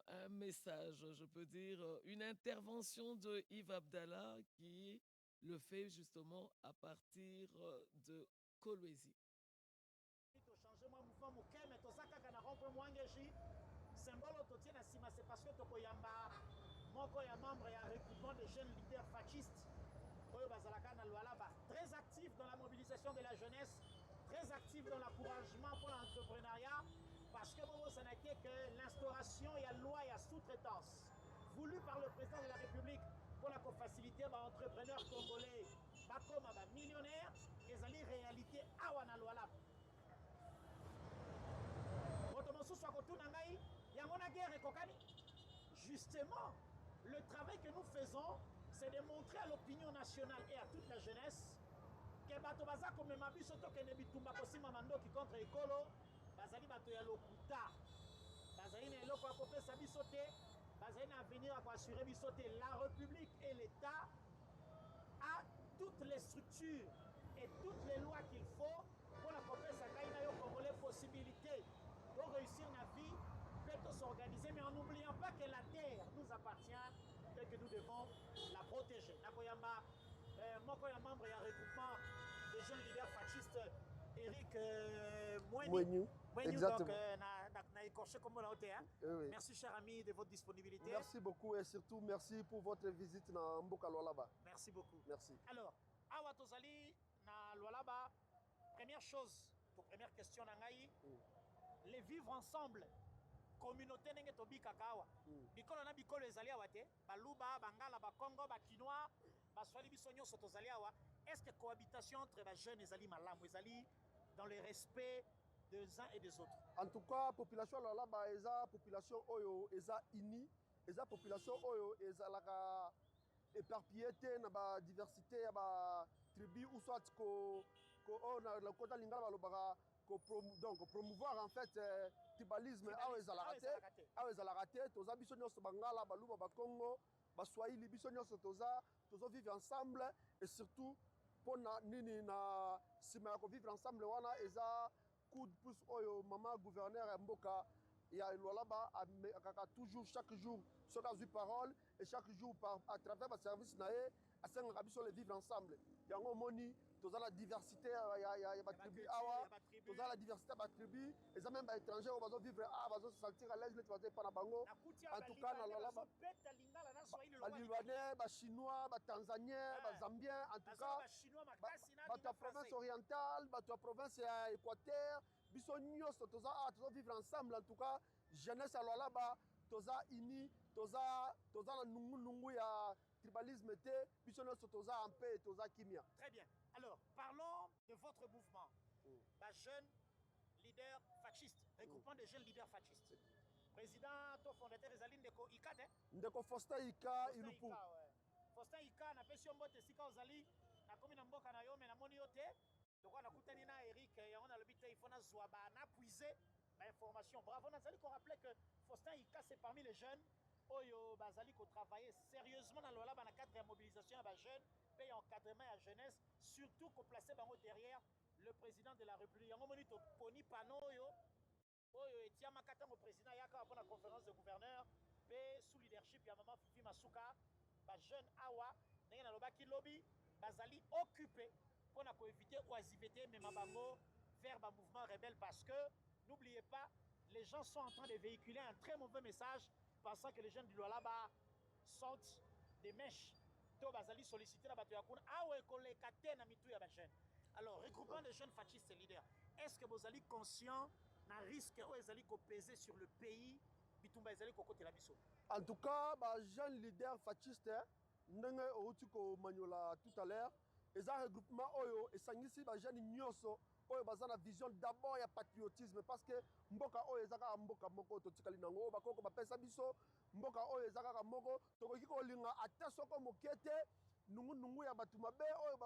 un message, je peux dire, une intervention de Yves Abdallah qui le fait justement à partir de Kolwezi. Symbole autotien à Sima, c'est parce que Tokoyamba, moko ya membre et regroupement des jeunes leaders fascistes, très actif dans la mobilisation de la jeunesse, très actif dans l'encouragement pour l'entrepreneuriat, parce que ça n'a été que l'instauration et la loi et la sous-traitance voulue par le président de la République pour la faciliter les entrepreneurs congolais, comme millionnaires, et les réalité à Wanalwala. Justement, le travail que nous faisons, c'est de montrer à l'opinion nationale et à toute la jeunesse que bato baza komema biso tokende bitumba kosima mandoki contre ekolo bazali bato ya lokuta bazali na eloko ya kopesa biso te bazali na avenir ya koassure biso te. La République et l'État a toutes les structures et toutes les lois qu'il faut pour la kopesa kai na yo congolais possibilité pour réussir na vie, peut s'organiser, mais en n'oubliant pas que la terre nous appartient et que nous devons la protéger. Nakoyamba, moko ya membre ya regroupement des jeunes leaders fascistes, Eric Moueni. Exactement. Donc, na écorché comme on a été. Oui. Merci cher ami de votre disponibilité. Merci beaucoup et surtout merci pour votre visite dans Mboka Lualaba. Merci beaucoup. Merci. Alors, Awa Tozali na Lualaba, première chose, pour première question nangai, les vivre ensemble. Communauté nenge tobi kakawa bikolo na bikolo ezali awa te baluba bangala bakongo bakinois baswali biso nyonso tozali awa. Est-ce que cohabitation entre les jeunes ezali malamu ezali dans le respect des uns et des autres? En tout cas population là ba eza population oyo eza uni eza population oyo ezalaka éparpillée te na ba diversité ya ba tribu ou soit ko na le kota lingala balobaka donc promouvoir en fait tribalisme awa ezalaka te toza biso nyonso bangala baluba bakongo baswahili biso nyonso toza vivre ensemble et surtout pona nini na sima ya vivre ensemble wana eza coup de pouce oyo mama gouverneur ya mboka ya Lualaba akaka toujours chaque jour soka zui parole et chaque jour à travers ba service na ye asengaka biso le vivre ensemble yango moni toza la diversité ya ba tribu awa toza la diversité ba tribu eza même ba étranger oyo bazo vivre bazo se sentir à l'aise net bazo pana bango en tout cas na Lualaba ba libanais ba chinois ba tanzaniens ba zambiens en tout cas bato ya province orientale bato ya province ya Équateur biso nyonso toza vivre ensemble. En tout cas jeunesse ya Lualaba toza uni toza na nungu ya tribalisme te biso nyonso toza en paix toza kimia. Très bien. Alors parlons de votre mouvement ba jeune leader fasciste, regroupement des jeunes leaders fascistes. Président to fondateur ezali ndeko Ika te ndeko Faustin Ika Ilupu. Faustin Ika na pesi mbote sika ozali na komi na mboka na yo me na moni yo te donc on a kutani na Eric yango na lobite il faut na zwa ba na puiser ba information. Bravo nazali ko rappeler que Faustin Ika c'est parmi les jeunes oyo bazali ko travailler sérieusement dans Lualaba na cadre de mobilisation ba jeunes paye encadrement à jeunesse surtout ko placer bango derrière le président de la République. Yango moni to poni pano oyo etia makata mo président yaka pour la conférence de gouverneurs pe sous leadership ya maman Fifi Masuka ba jeune awa ndenge na lobaki lobby bazali occupé pour na ko éviter oisiveté mais mabango vers ba mouvement rebelle parce que n'oubliez pas les gens sont en train de véhiculer un très mauvais message pensant que les jeunes du Lualaba sont des mèches to bazali solliciter la bato ya kuna awe koleka te na mitu ya ba jeune. Alors regroupement des jeunes fascistes et leaders, est-ce que vous allez conscient na risque oyo ezali ko peser sur le pays bitumba ezali ko kotela biso? En tout cas ba jeune leader fasciste ndenge outi ko manyola tout à l'heure eza regroupement oyo esangisi bajeune nyonso oyo baza na vision d'abord ya patriotisme parce que mboka oyo eza kaka mboka moko totikali nango oyo bakoko bapesa biso mboka oyo eza kaka moko tokoki kolinga ata soko moke te nungunungu ya bato mabe oyo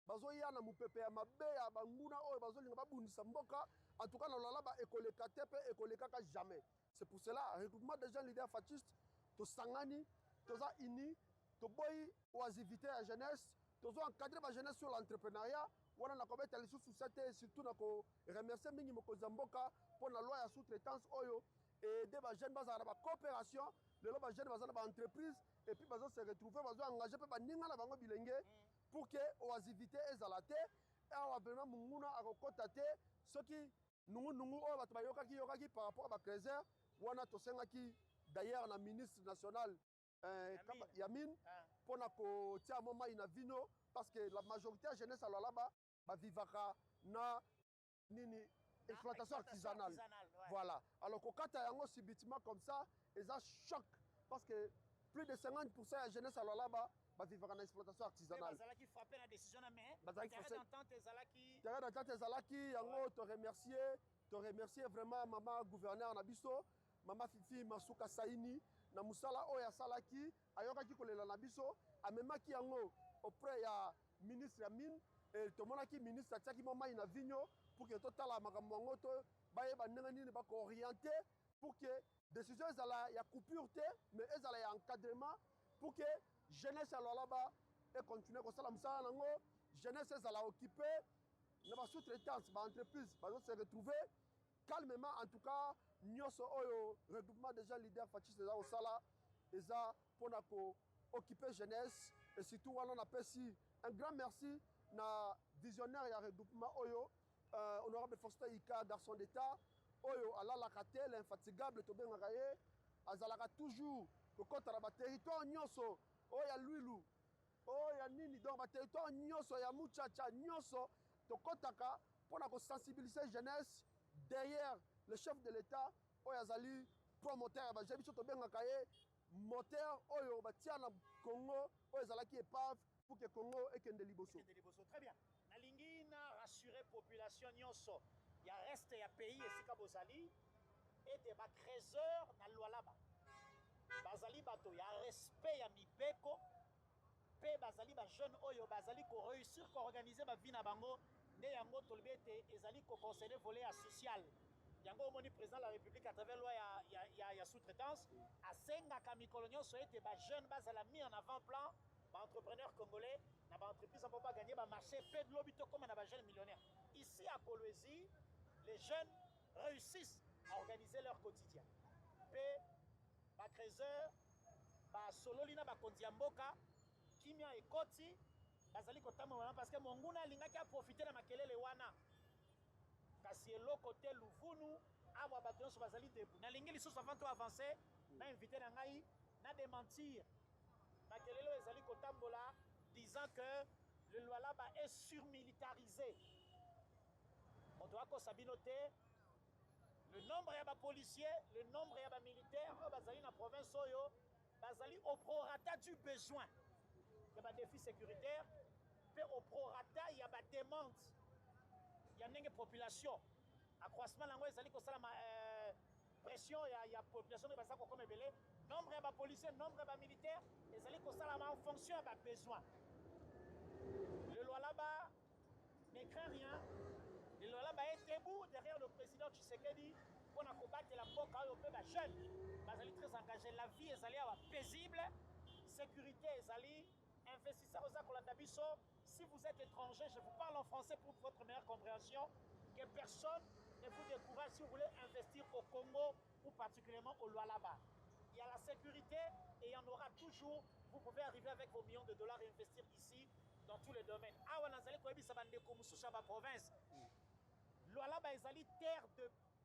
bazoya na mopepe ya mabe ya banguna oyo bazolinga babundisa mboka en tout cas na lolaba ekoleka te mpe ekolekaka jamais. C'est pour cela regroupement des jeunes leaders fascistes tosangani toza uni toboyi oazivité ya jeunesse tozo encadrer ba jeunesse sur l'entrepreneuriat wana na kobeta lisusu sete surtout na ko remercier mingi mokonzi ya mboka pour la loi ya sous-traitance oyo aider ba jeunes bazala na ba coopération lelo ba jeunes bazala ba entreprise et puis bazo se retrouver bazo engager pe baninga na bango bilenge pour que oazivité ezala te awa vraiment munguna akokota te soki nungu oyo bato bayokaki par rapport à ba creuser wana tosengaki d'ailleurs na ministre national Yamin pour na kotia moma ina vino parce que la majorité ya jeunesse alors là-bas bavivaka na nini exploitation artisanale ouais. Voilà alors kokata yango subitement comme ça eza choc parce que plus de 50% ya jeunesse alors là-bas bavivaka na exploitation artisanale bazalaki frappé la décision na mais bazalaki terrain d'entente ezalaki yango to remercier vraiment maman gouverneur na biso mama Fifi Masuka Saini na musala oyo asalaki ayokaki kolela na biso amemaki yango auprès ya ministre ya mine et tomonaki ministre atiaki mo mai na vigno pour que totala makambo yango to bayeba ndenge nini bakooriente pour que décision ezala ya coupure te mais ezala ya encadrement pour que jeunesse alors là-bas et continuer kosala musala nango jeunesse ezala occupé na ba sous-traitance ba entreprise bazo se retrouver calmement en tout cas nyonso oyo regroupement des gens leaders fascistes eza osala eza mpona kooccuper jeunesse et surtout wana napesi un grand merci na visionnaire ya regroupement oyo honorable Faustin Ika garçon d'état oyo alalaka te l'infatigable tobengaka ye azalaka toujours kokota na baterritoire nyonso oyo ya lwilu oyo ya nini donc baterritoire nyonso ya muchacha nyonso tokotaka mpona kosensibiliser jeunesse derrière le chef de l'état oyo azali promoteur ya bajeune biso tobengaka ye moteur oyo batia na Congo oyo ezalaki épave pour que Congo ekende liboso. Très bien. Nalingi na rassurer population nyonso ya reste ya pays esika bozali ete ba trésor na Lualaba bazali bato ya respect ya mibeko pe bazali ba jeune oyo bazali ko réussir ko organiser ba vie na bango nde yango tolobi ete ezali ko concéder volet ya social yango omoni président de la république à travers loi ya sous-traitance asengaka mikolo nyonso ete ba jeune bazala mis en avant-plan ba entrepreneur congolais na ba entreprise pour pas gagner ba marché pe de lobito comme na ba jeune millionnaire ici à Kolwezi les jeunes réussissent à organiser leur quotidien pe ba trésor ba sololina ba kondia mboka kimia ekoti bazali kotambola parce que monguna alingaki a profiter na makelele wana kasi eloko te luvunu awa bato nyonso bazali debu nalingi lisusu avant to avancer na invité na ngai na démentir makelele oyo ezali kotambola disant que le Lualaba est surmilitarisé moto akosa bino te le nombre ya bapolicier le nombre ya bamilitaire oyo bazali na province oyo bazali au prorata du besoin ya badéfi sécuritaire mpe au prorata ya bademande ya ndenge population accroissement nango ezali kosala pression ya population oyo bazali kokoma ebele nombre ya bapolicier nombre ya bamilitaire ezali kosalama en fonction ya babesoin le Lualaba ne craint rien le Lualaba est debout derrière le président Tshisekedi mpona kobatela mboka oyo mpe bajeune bazali très engagé la vie ezali awa paisible sécurité ezali investisseur oza kolanda biso si vous êtes étranger je vous parle en français pour votre meilleure compréhension que personne ne vous décourage si vous voulez investir au Congo ou particulièrement au Lualaba. Il y a la sécurité et il y en aura toujours. Vous pouvez arriver avec vos millions de dollars et investir ici dans tous les domaines. Awa nazali koyebisa bandeko mosusu ya baprovince Lualaba ezali terre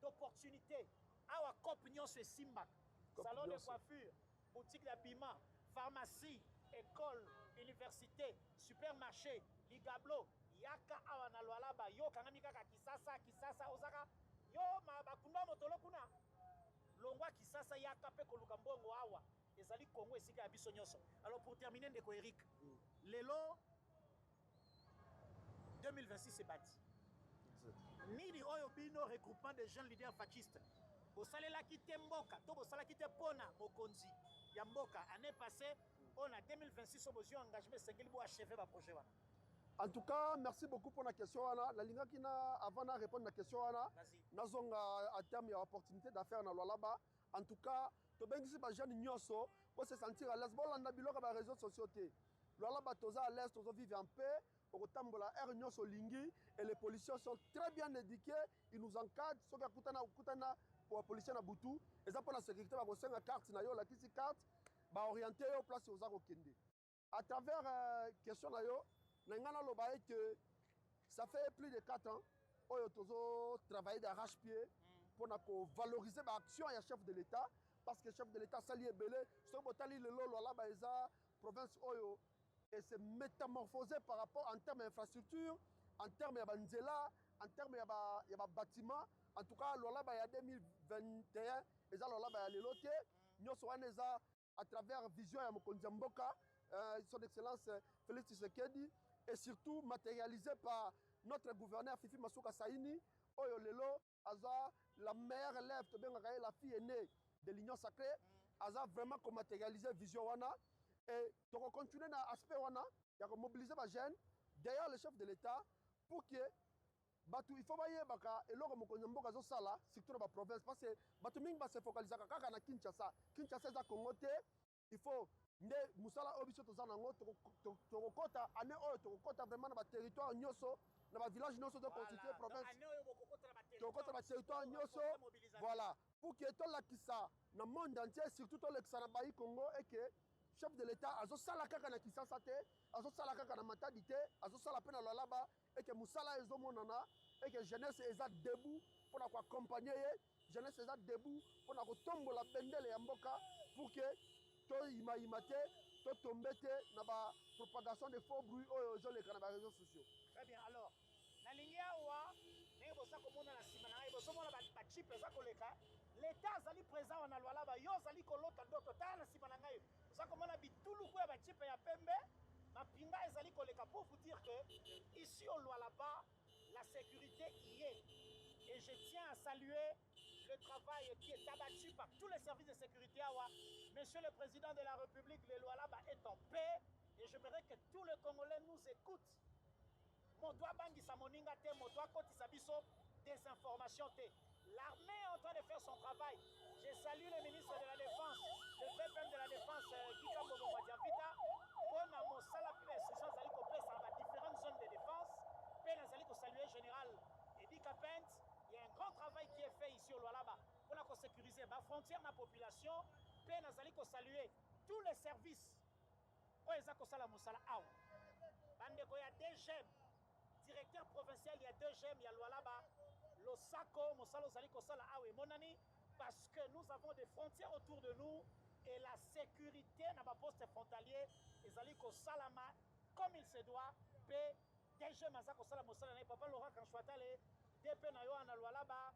d'opportunité. Awa COP nyonso esimbaka salon de coiffure, boutique d'habillement, pharmacie, école, université, supermarché, ligablo, yaka awa na Lualaba yo kangami kaka kisasa ozaka yo bakunda motolo kuna longwa kisasa yaka pe koluka mbongo awa ezali Congo esika ya biso nyonso. Alors pour terminer ndeko Eric lelo 2026 c'est bâti. Nini oyo bino regroupement des jeunes leaders fascistes. Bosalelaki te mboka, to bosalaki te pona mokonzi ya mboka année passée, on a 2026 au besoin engagement sengeli bo achever ba projet wana. En tout cas, merci beaucoup pour la question. La ligne qui avant de répondre à la question, nous avons à terme l'opportunité d'affaire dans là-bas. En tout cas, tu bien ici, les jeunes nyonso pour se sentir à l'aise. Bon, on a biloko sur les réseaux sociaux. Là-bas, tu es à l'aise, tu vivre en paix. Au tambo la air nyonso lingi et les policiers sont très bien éduqués. Ils nous encadrent. Ceux qui kutana pour les policiers na butu, et ça pour la sécurité, ba bosenga carte na yo la kisi carte, ba orienter au place aux akokende. À travers question na yo que ça fait plus de 4 ans que nous travaillons d'arrache-pied pour valoriser l'action du chef de l'État. Parce que le chef de l'État s'est lié belé. Ce qui est la province et se métamorphosé par rapport en termes d'infrastructure, en termes de banzela, en termes de bâtiments. En tout cas, il y a 2021, il y a les lotés. Nous sommes à travers la vision de Mokonzi Mboka, son Excellence Félix Tshisekedi, et surtout matérialisé par notre gouverneur Fifi Masuka Saini, Oyo Lelo, Aza, la meilleure élève, la fille aînée de l'Union Sacrée, Aza vraiment comme matérialisé vision wana, et tu vas continuer dans l'aspect wana, il y a mobiliser les jeunes, derrière le chef de l'État, pour que il faut que et l'homme Mokonzi zo sala, surtout dans la province, parce que Batu Ming va se focaliser à Kinshasa. Kinshasa est à Congoté, il faut nde musala obiso tozana ngo tokokota ane oyo tokokota vraiment na ba territoire nyoso na ba village nyoso de constituer province tokokota ba territoire nyoso voilà pour que to lakisa na monde entier surtout to lekisa na bayi Congo et que chef de l'état azo sala kaka na Kinshasa te azo sala kaka na Matadi te azo sala pe na Lolaba et que musala ezo monana et que jeunesse eza debout pour na ko accompagner jeunesse eza debout pour na ko tombola bendele ya mboka pour que to imate to tombete na ba propagation de faux bruits aux les réseaux sociaux. Très bien. Alors, na lingi awa ne bosa komona na sima na boso mona ba chip eza koleka. L'état azali présent na lwala ba yo azali kolota ndoto ta na sima na ngai. Bosa komona bitulu ko ba chip ya pembe. Mapinga ezali koleka pour vous dire que ici au Lualaba la sécurité y est. Et je tiens à saluer le travail qui est abattu par tous les services de sécurité. Monsieur le Président de la République, le Lualaba est en paix et j'aimerais que tous les Congolais nous écoutent. Motoa bangi samoninga te, motoa koti sabiso des informations te. L'armée est en train de faire son travail. Je salue le ministre de la Défense, le VPM de la Défense, Kika Mogo Wadiapita, pour na mosala pile session zali ko pesa dans différentes zones de défense. Pe na zali ko saluer général Edi Kapent. Il y a un grand travail qui est fait ici au Lualaba pour sécuriser la frontière de la population. Puis nous allons saluer tous les services. Il y a deux gemmes. Directeur provincial, il y a deux gemmes. Il y a Lualaba, Losako, Moussalo Zaliko Sala Awe Monani. Parce que nous avons des frontières autour de nous et la sécurité dans ma poste frontalier. Et Zaliko Salama, comme il se doit. Puis deux gemmes, Zako Sala Moussala, Papa Laurent Kanchouatale. DP na yo na Lualaba,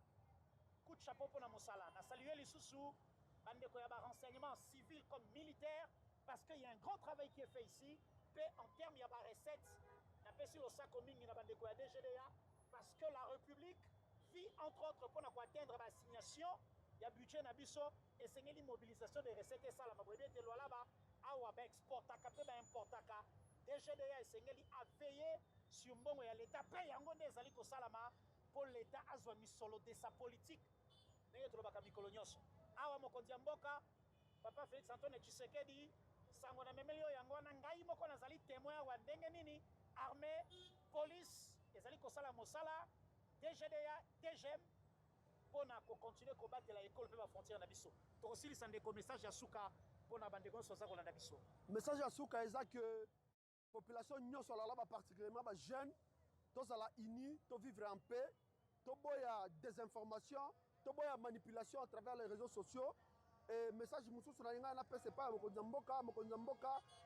coup de chapeau pour la Moussala. Na salué les sous-sous, bandeko ya ba renseignement civil comme militaire, parce qu'il y a un grand travail qui est fait ici. Puis en termes il y a ba recettes, na pesi lo sako mingi na bandeko ya DGDA, parce que la République vit entre autres pour atteindre la signation, il y a budget na biso et c'est une mobilisation des recettes et ça la mabwede te Lualaba, awa ba exportaka pe ba importaka. DGDA esengeli a veiller sur mbongo ya l'état pe yango nde ezali ko salama pour l'état azwa misolo de sa politique ndenge tolobaka mikolo nyonso awa mokonzi ya mboka papa Félix Antoine Tshisekedi sango na memeli oyo yango wana ngai moko nazali témoin awa ndenge nini armée police ezali kosala mosala DGDA DGM mpona kocontinue kobatela ekole mpe bafrontière na biso tokosilisa ndeko message ya suka mpona bandeko nyonso baza kolanda biso message ya suka eza ke population nyonso Lualaba particulièrement ba jeune tozala uni to vivre en paix to boya désinformation to boya manipulation à travers les réseaux sociaux et message mususu na linga na pese pa mokonzi mboka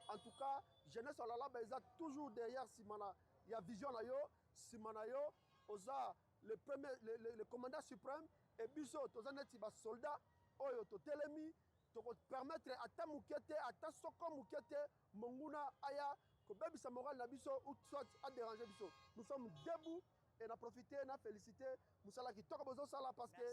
en tout cas jeunesse Lualaba eza toujours derrière simana ya vision na yo simana yo oza le premier le commandant suprême et biso toza neti ba soldat oyo to telemi to permettre ata mukete ata soko mukete monguna aya kobebisa moral na biso ou soit a déranger biso. Nous sommes debout et on a profité, on a félicité Moussala Kitoko Bozosala parce que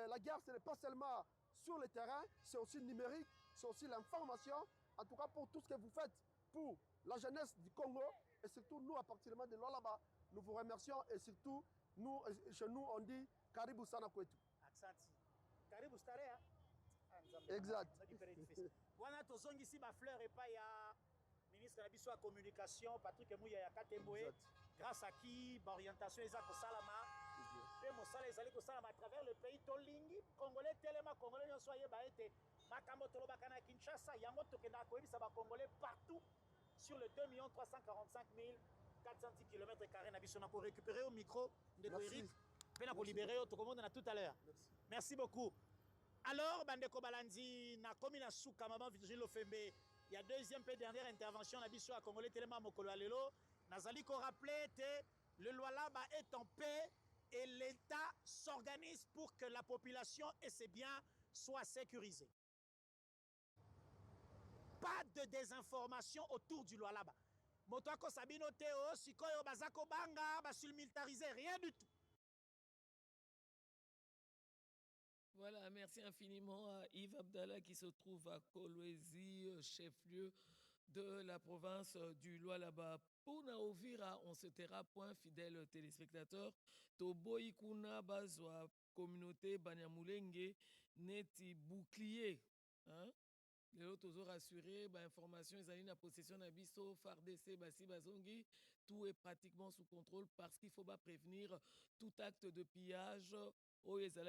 la guerre, ce n'est pas seulement sur le terrain, c'est aussi numérique, c'est aussi l'information. En tout cas, pour tout ce que vous faites pour la jeunesse du Congo, et surtout nous, à partir de Lualaba, nous vous remercions et surtout, nous, chez nous, on dit Karibu Sana Kwetu. Aksanti. Karibu Starea. Exact. Wana tozongi si ma fleur et pas ya ministre de la communication Patrick Mouya ya Katemboé, grâce à qui l'orientation est à Salama. Et Moussala est allé à travers le pays. Tolingi, Congolais, Téléma, Congolais, nous soyez baïté. Makambo Tolobakana Kinshasa, Yango Tokena Koebi, ça va Congolais partout sur le 2 345 410 km². Nabisona pour récupérer au micro de Eric. Pena pour libérer au Tokomo de tout à l'heure. Merci beaucoup. Alors, Bandeko Balandi, na komi na souka maman Virgile Ofembe. Il y a deuxième et dernière intervention na biso à Congolais Téléma Mokolo Alelo. Nazali ko rappelé le Lualaba est en paix et l'État s'organise pour que la population et ses biens soient sécurisés. Pas de désinformation autour du Lualaba. Motoko Sabino Teo, Sikoyo Bazako Banga, Basul militarisé, rien du tout. Voilà, merci infiniment à Yves Abdallah qui se trouve à Kolwezi, chef-lieu de la province du Lualaba. Pour Naovira, on se taira point, fidèles téléspectateurs. Toboy Kuna Bazwa, communauté Banyamulenge, neti bouclier. Hein? Les autres ont rassuré, information, ils allaient la possession d'Abisso, FARDC, Bassi Bazongi. Tout est pratiquement sous contrôle parce qu'il faut pas prévenir tout acte de pillage.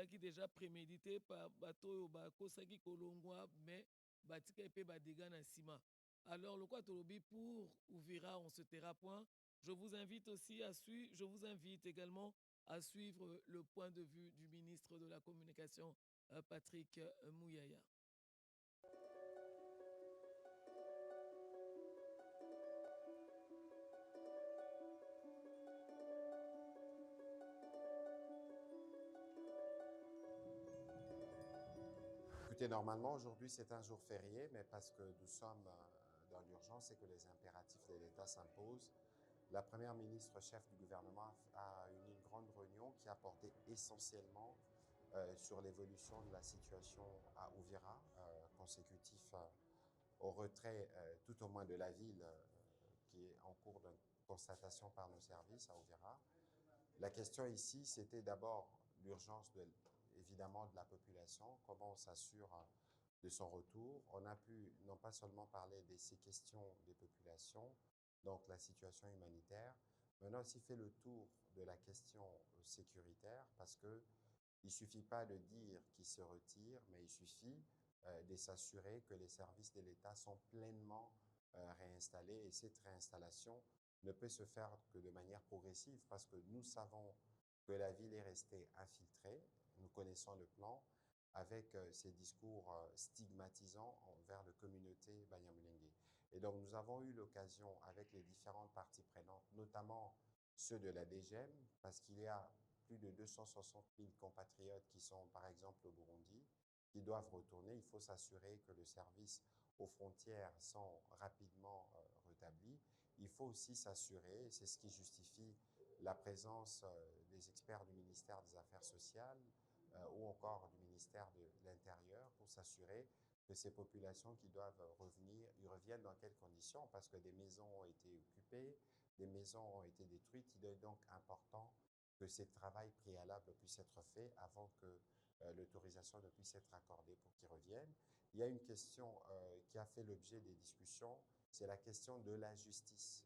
Qui déjà prémédité par bateau Kosaki Kolongwa, mais Batika Epe Badega na Sima. Alors, le quoi Tolobi pour Ouvira, on se taira point. Je vous invite aussi à suivre, je vous invite également à suivre le point de vue du ministre de la Communication, Patrick Mouyaya. Écoutez, normalement, aujourd'hui, c'est un jour férié, mais parce que nous sommes dans l'urgence et que les impératifs de l'État s'imposent, la première ministre chef du gouvernement a eu une grande réunion qui a porté essentiellement sur l'évolution de la situation à Ouvira, consécutif au retrait tout au moins de la ville qui est en cours de constatation par nos services à Ouvira. La question ici, c'était d'abord l'urgence évidemment de la population, comment on s'assure de son retour. On a pu non pas seulement parler de ces questions des populations, donc la situation humanitaire, mais on a aussi fait le tour de la question sécuritaire parce qu'il ne suffit pas de dire qu'ils se retirent, mais il suffit de s'assurer que les services de l'État sont pleinement réinstallés et cette réinstallation ne peut se faire que de manière progressive parce que nous savons que la ville est restée infiltrée. Nous connaissons le plan avec ces discours stigmatisants envers la communauté Banyamulenge. Et donc, nous avons eu l'occasion avec les différentes parties prenantes, notamment ceux de la DGM, parce qu'il y a plus de 260 000 compatriotes qui sont, par exemple, au Burundi, qui doivent retourner. Il faut s'assurer que le service aux frontières sont rapidement rétablis. Il faut aussi s'assurer, c'est ce qui justifie la présence des experts du ministère des Affaires sociales, ou encore du ministère de l'Intérieur pour s'assurer que ces populations qui doivent revenir, ils reviennent dans quelles conditions parce que des maisons ont été occupées, des maisons ont été détruites. Il est donc important que ce travail préalable puisse être fait avant que l'autorisation ne puisse être accordée pour qu'ils reviennent. Il y a une question qui a fait l'objet des discussions, c'est la question de la justice.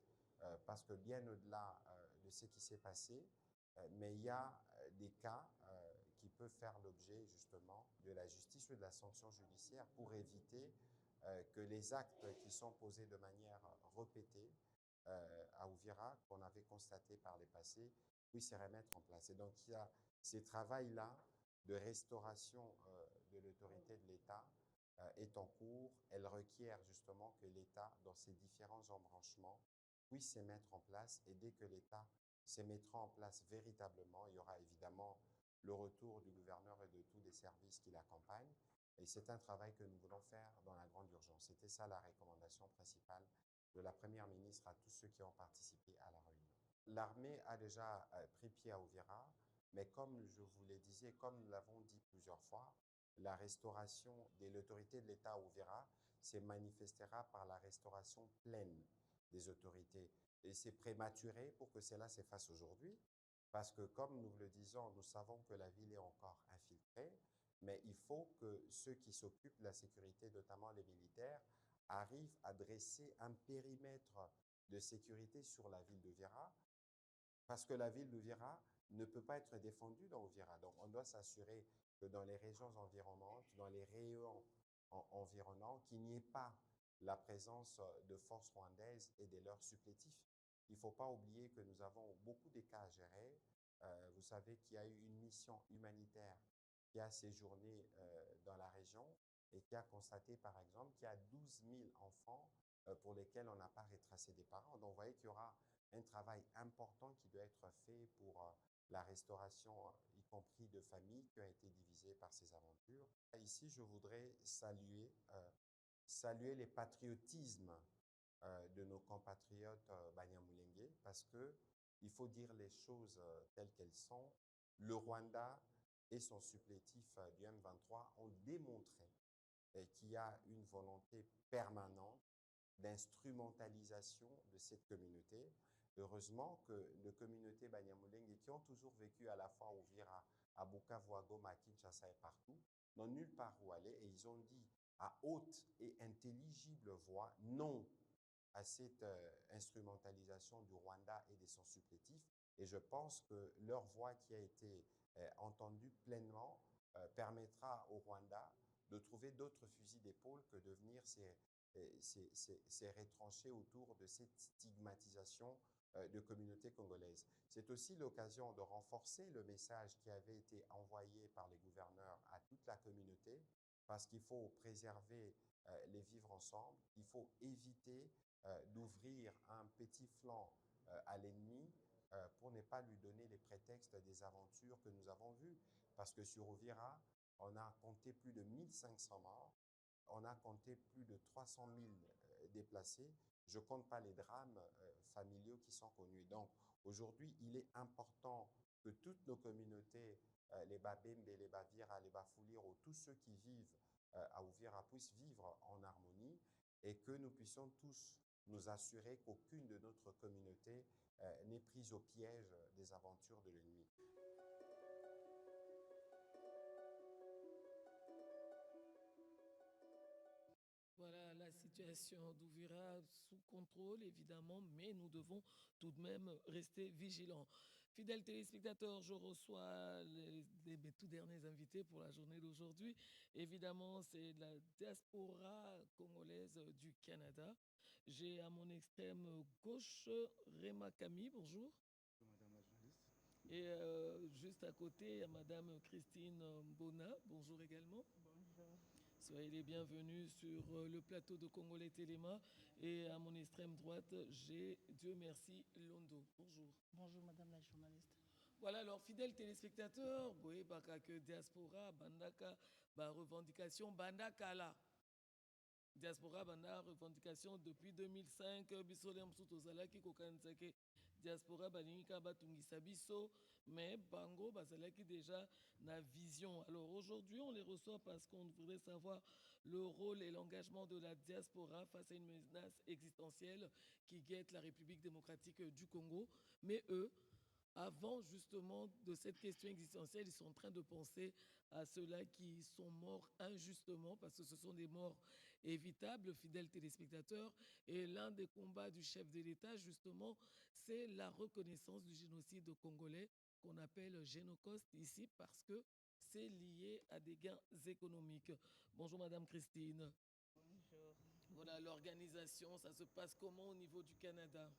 Parce que bien au-delà de ce qui s'est passé, mais il y a des cas qui peuvent faire l'objet justement de la justice ou de la sanction judiciaire pour éviter que les actes qui sont posés de manière répétée à Ouvira, qu'on avait constaté par les passés, puissent se remettre en place. Et donc il y a ces travails-là de restauration de l'autorité de l'État est en cours. Elle requiert justement que l'État, dans ses différents embranchements, puisse se mettre en place et dès que l'État se mettra en place véritablement, il y aura évidemment le retour du gouverneur et de tous les services qui l'accompagnent. Et c'est un travail que nous voulons faire dans la grande urgence. C'était ça la recommandation principale de la Première ministre à tous ceux qui ont participé à la réunion. L'armée a déjà pris pied à Uvira, mais comme je vous le disais, comme nous l'avons dit plusieurs fois, la restauration de l'autorité de l'État à Uvira se manifestera par la restauration pleine des autorités. Et c'est prématuré pour que cela se fasse aujourd'hui, parce que comme nous le disons, nous savons que la ville est encore infiltrée, mais il faut que ceux qui s'occupent de la sécurité, notamment les militaires, arrivent à dresser un périmètre de sécurité sur la ville d'Uvira, parce que la ville d'Uvira ne peut pas être défendue dans Uvira. Donc, on doit s'assurer que dans les régions environnantes, dans les rayons environnants, qu'il n'y ait pas la présence de forces rwandaises et de leurs supplétifs. Il ne faut pas oublier que nous avons beaucoup de cas à gérer. Vous savez qu'il y a eu une mission humanitaire qui a séjourné dans la région et qui a constaté, par exemple, qu'il y a 12 000 enfants pour lesquels on n'a pas retracé des parents. Donc, vous voyez qu'il y aura un travail important qui doit être fait pour la restauration, y compris de familles qui ont été divisées par ces aventures. Ici, je voudrais saluer les patriotismes de nos compatriotes Banyamulenge, parce qu'il faut dire les choses telles qu'elles sont. Le Rwanda et son supplétif du M23 ont démontré qu'il y a une volonté permanente d'instrumentalisation de cette communauté. Heureusement que les communautés Banyamulenge, qui ont toujours vécu à la fois au Uvira, à Bukavu, à Goma, à Kinshasa et partout, n'ont nulle part où aller, et ils ont dit à haute et intelligible voix non à cette instrumentalisation du Rwanda et de son supplétif. Et je pense que leur voix qui a été entendue pleinement permettra au Rwanda de trouver d'autres fusils d'épaule que de venir s'est retranché autour de cette stigmatisation de communautés congolaises. C'est aussi l'occasion de renforcer le message qui avait été envoyé par les gouverneurs à toute la communauté, parce qu'il faut préserver les vivre ensemble, il faut éviter d'ouvrir un petit flanc à l'ennemi pour ne pas lui donner les prétextes des aventures que nous avons vues. Parce que sur Uvira, on a compté plus de 1500 morts, on a compté plus de 300 000 déplacés. Je ne compte pas les drames familiaux qui sont connus. Donc, aujourd'hui, il est important que toutes nos communautés, les Babembe, les Bavira, les Bafuliro, tous ceux qui vivent à Uvira puissent vivre en harmonie et que nous puissions tous nous assurer qu'aucune de notre communauté n'est prise au piège des aventures de l'ennemi. Voilà la situation d'Uvira sous contrôle, évidemment, mais nous devons tout de même rester vigilants. Fidèles téléspectateurs, je reçois mes tout derniers invités pour la journée d'aujourd'hui. Évidemment, c'est la diaspora congolaise du Canada. J'ai à mon extrême gauche Réma Camille, bonjour. Bonjour Madame la journaliste. Et juste à côté, il y a Madame Christine Mbona, bonjour également. Bonjour. Soyez les bienvenus sur le plateau de Congolais Téléma. Et à mon extrême droite, j'ai, Dieu merci, Londo. Bonjour. Bonjour Madame la journaliste. Voilà, alors fidèles téléspectateurs, oui, baka que diaspora, bandaka, ba revendication, bandaka là. Diaspora, banda revendication depuis 2005, bisole msuto zalaki kokansake. Diaspora balinga batungisa biso, mais bango bazalaki déjà na vision. Alors aujourd'hui, on les reçoit parce qu'on voudrait savoir le rôle et l'engagement de la diaspora face à une menace existentielle qui guette la République démocratique du Congo. Mais eux, avant justement de cette question existentielle, ils sont en train de penser à ceux-là qui sont morts injustement, parce que ce sont des morts évitables, fidèles téléspectateurs. Et l'un des combats du chef de l'État, justement, c'est la reconnaissance du génocide congolais qu'on appelle génocide ici, parce que c'est lié à des gains économiques. Bonjour Madame Christine. Bonjour. Voilà, l'organisation, ça se passe comment au niveau du Canada?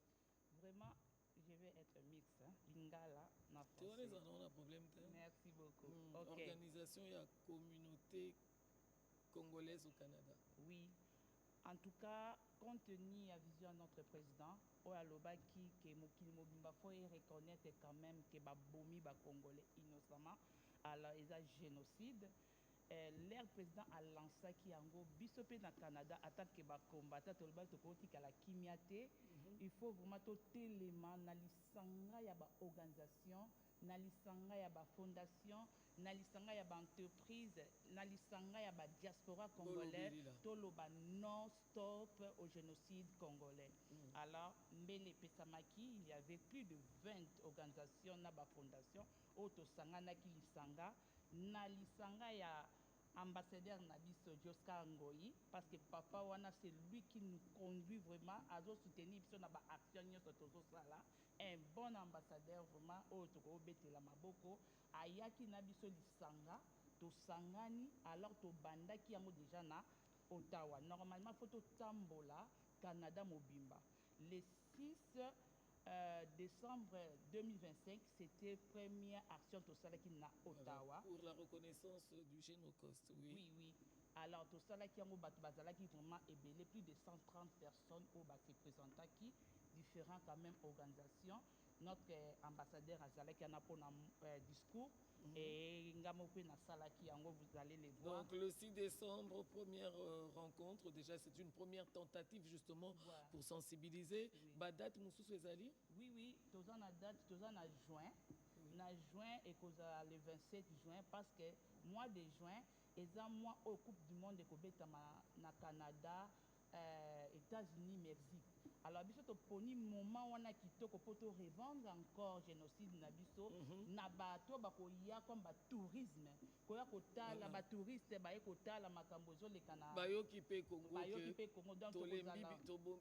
Vraiment, je vais être mixte. Hein. Lingala, na Tu vois, français. on a un problème. Merci beaucoup. Ok. Organisation et la communauté congolaise au Canada. Oui. En tout cas, compte tenu de la vision de notre président, Oyaloba qui que Mokili Mobimba faut reconnaître quand même que Babomi ba Congolais innocemment, alors ils ont génocide. l'air président a lancé qui yango biso pe na Canada en tant que ba combattant to ba to kotika la kimiate il faut vraiment to telema na lisanga ya ba organisation na lisanga ya ba fondation na lisanga ya ba entreprise na lisanga ya ba diaspora congolais to loba non stop au génocide congolais. Alors mbele pesamaki il y avait plus de 20 organisations na ba fondation o to sanga na ki lisanga na lisanga ya ambassadeur Nabiso Joska Ngoyi parce que papa wana c'est lui qui nous conduit vraiment à soutenir biso na ba action nyonso tozo sala un bon ambassadeur vraiment o to betela maboko ayaki na biso lisanga to sangani alors to bandaki yango déjà na Ottawa normalement faut to tambola Canada mobimba le 6 décembre 2025, c'était première action de ça qui na Ottawa. Pour la reconnaissance du Génocoste, oui. Oui, oui. Alors, tout ça qui a vraiment ébélé, plus de 130 personnes au se présentent qui différentes quand même organisations. Notre ambassadeur Azala qui a un discours et Ngamope na Salaki Yango, vous allez les voir. Donc le 6 décembre, première rencontre, déjà c'est une première tentative justement pour sensibiliser. Oui. Date Moussou Ezali? Oui, oui, tous en a date, tous en a juin. Na juin et le 27 juin parce que mois de juin, et ça mois au Coupe du Monde de na Canada, États-Unis, Mexique. Alors biso to poni moment wana kitoko poto revendre encore génocide na biso na bato bako ya comme ba tourisme ko ya kotala ba touriste ba ye kotala makambo zo le kana ba yo ki pe Congo donc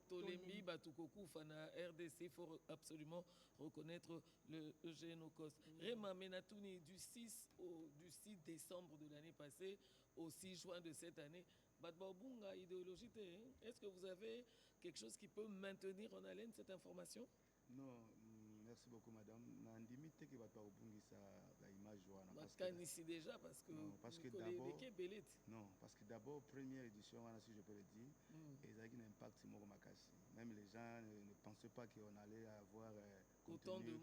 tolembi batu kokufa na RDC. Faut absolument reconnaître le Génocoste. Rema Menatouni du 6 décembre de l'année passée au 6 juin de cette année. Badbabunga idéologie, est-ce que vous avez quelque chose qui peut maintenir en haleine cette information? Non, merci beaucoup madame. Nandimite que Badbabungi ça la image wana parce que ici déjà parce que non, parce que d'abord non, parce que d'abord première édition wana si je peux le dire, ils avaient un impact sur Makassi. Même les gens ne pensaient pas qu'on allait avoir autant de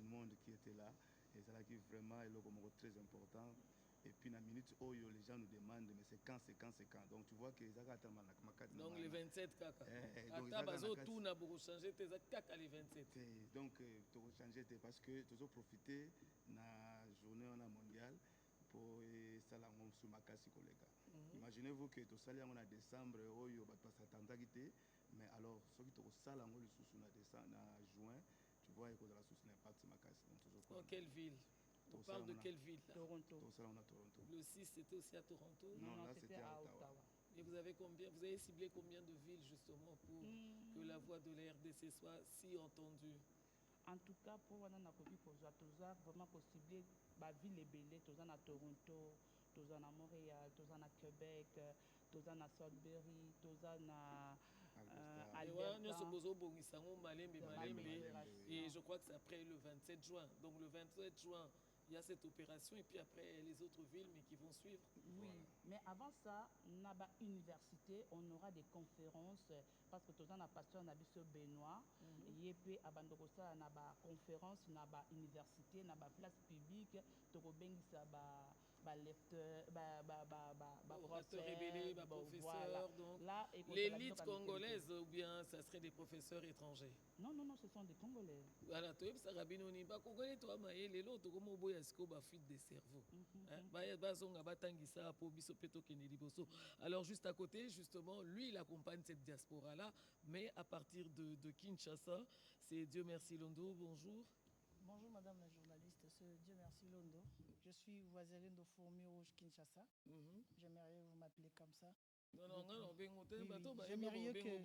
monde qui était là et ça là qui vraiment est le très important. Et puis, dans la minute où les gens nous demandent, mais c'est quand. Donc, tu vois que les gens attendent donc, les 27 kaka. Attends, tout n'a pas changé, les kaka les 27. Donc, tu as changé parce que tu as profité de la journée mondiale pour Salangom sous Makassi, collègue. Imaginez-vous que tu as en décembre, mais alors, ceux qui ont Salangom sous juin, tu vois qu'il y a la source d'impact sur Makassi. Dans quelle ville? On parle de quelle ville là? Toronto. Le 6 c'était aussi à Toronto? Non, là c'était à Ottawa. Et vous avez ciblé combien de villes justement pour que la voix de la RDC soit si entendue? En tout cas, pour moi, on a vraiment ciblé la ville et Bélé, tous à Toronto, tous à Montréal, tous à Québec, tous à Sudbury, tous à et je crois que c'est après le 27 juin. Donc le 27 juin, il y a cette opération et puis après les autres villes mais qui vont suivre. Oui, voilà. Mais avant ça, on a une université, on aura des conférences parce que tout le temps, on a pasteur Nabiso Benoît, et puis à Bandokosa, on a des conférences, on a une université, on a une place publique, professeurs, donc l'élite congolaise ou bien ça serait des professeurs étrangers? Non, ce sont des Congolais. Voilà, tu sais, Rabinoni, ba Congolais, toi, mais les autres, comme au bout, est-ce qu'on va fuite des cerveaux? Alors, juste à côté, justement, lui, il accompagne cette diaspora-là, mais à partir de Kinshasa, c'est Dieu merci Londo, bonjour. Bonjour madame la journaliste, c'est Dieu merci Londo. Je suis voisine de Fourmi Rouge Kinshasa. J'aimerais vous m'appeler comme ça. J'aimerais que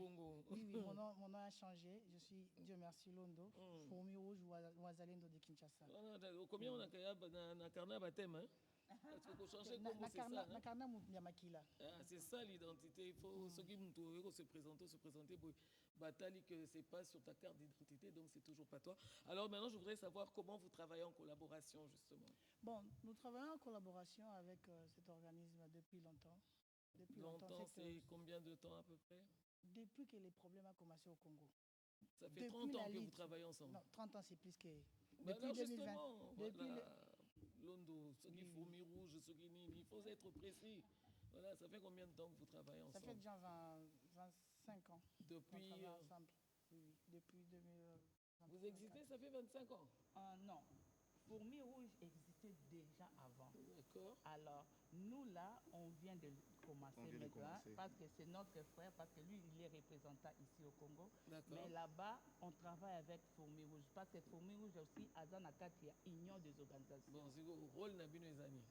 oui, mon nom a changé. Je suis Dieu merci Londo, Fourmi Rouge voisine de Kinshasa. Combien on a na carnet baptême hein? Parce qu'il faut changer comme c'est ça. C'est ça l'identité. Il faut ceux qui nous se présenter. Batali que c'est pas sur ta carte d'identité, donc c'est toujours pas toi. Alors maintenant, je voudrais savoir comment vous travaillez en collaboration justement. Bon, nous travaillons en collaboration avec cet organisme depuis longtemps. C'est combien de temps à peu près? Depuis que les problèmes ont commencé au Congo. Ça fait 30 ans que vous travaillez ensemble. Non, 30 ans c'est plus que... Depuis 2020. Depuis Londo, ceux qui fourmis rouges, ceux qui nini, il faut être précis. Voilà, ça fait combien de temps que vous travaillez ensemble? Ça fait déjà 25 ans. Depuis. On travaille ensemble. Oui, depuis 2000. Vous existez, ça fait 25 ans? Non. Fourmis Rouge existait déjà avant. D'accord. Alors, nous là, on vient de commencer maintenant parce que c'est notre frère, parce que lui, il est représentant ici au Congo. Mais là-bas, on travaille avec Fourmis Rouge parce que Fourmis Rouge aussi, Azan Akati, union des organisations. Bon, c'est quoi le rôle Nabino Ezani?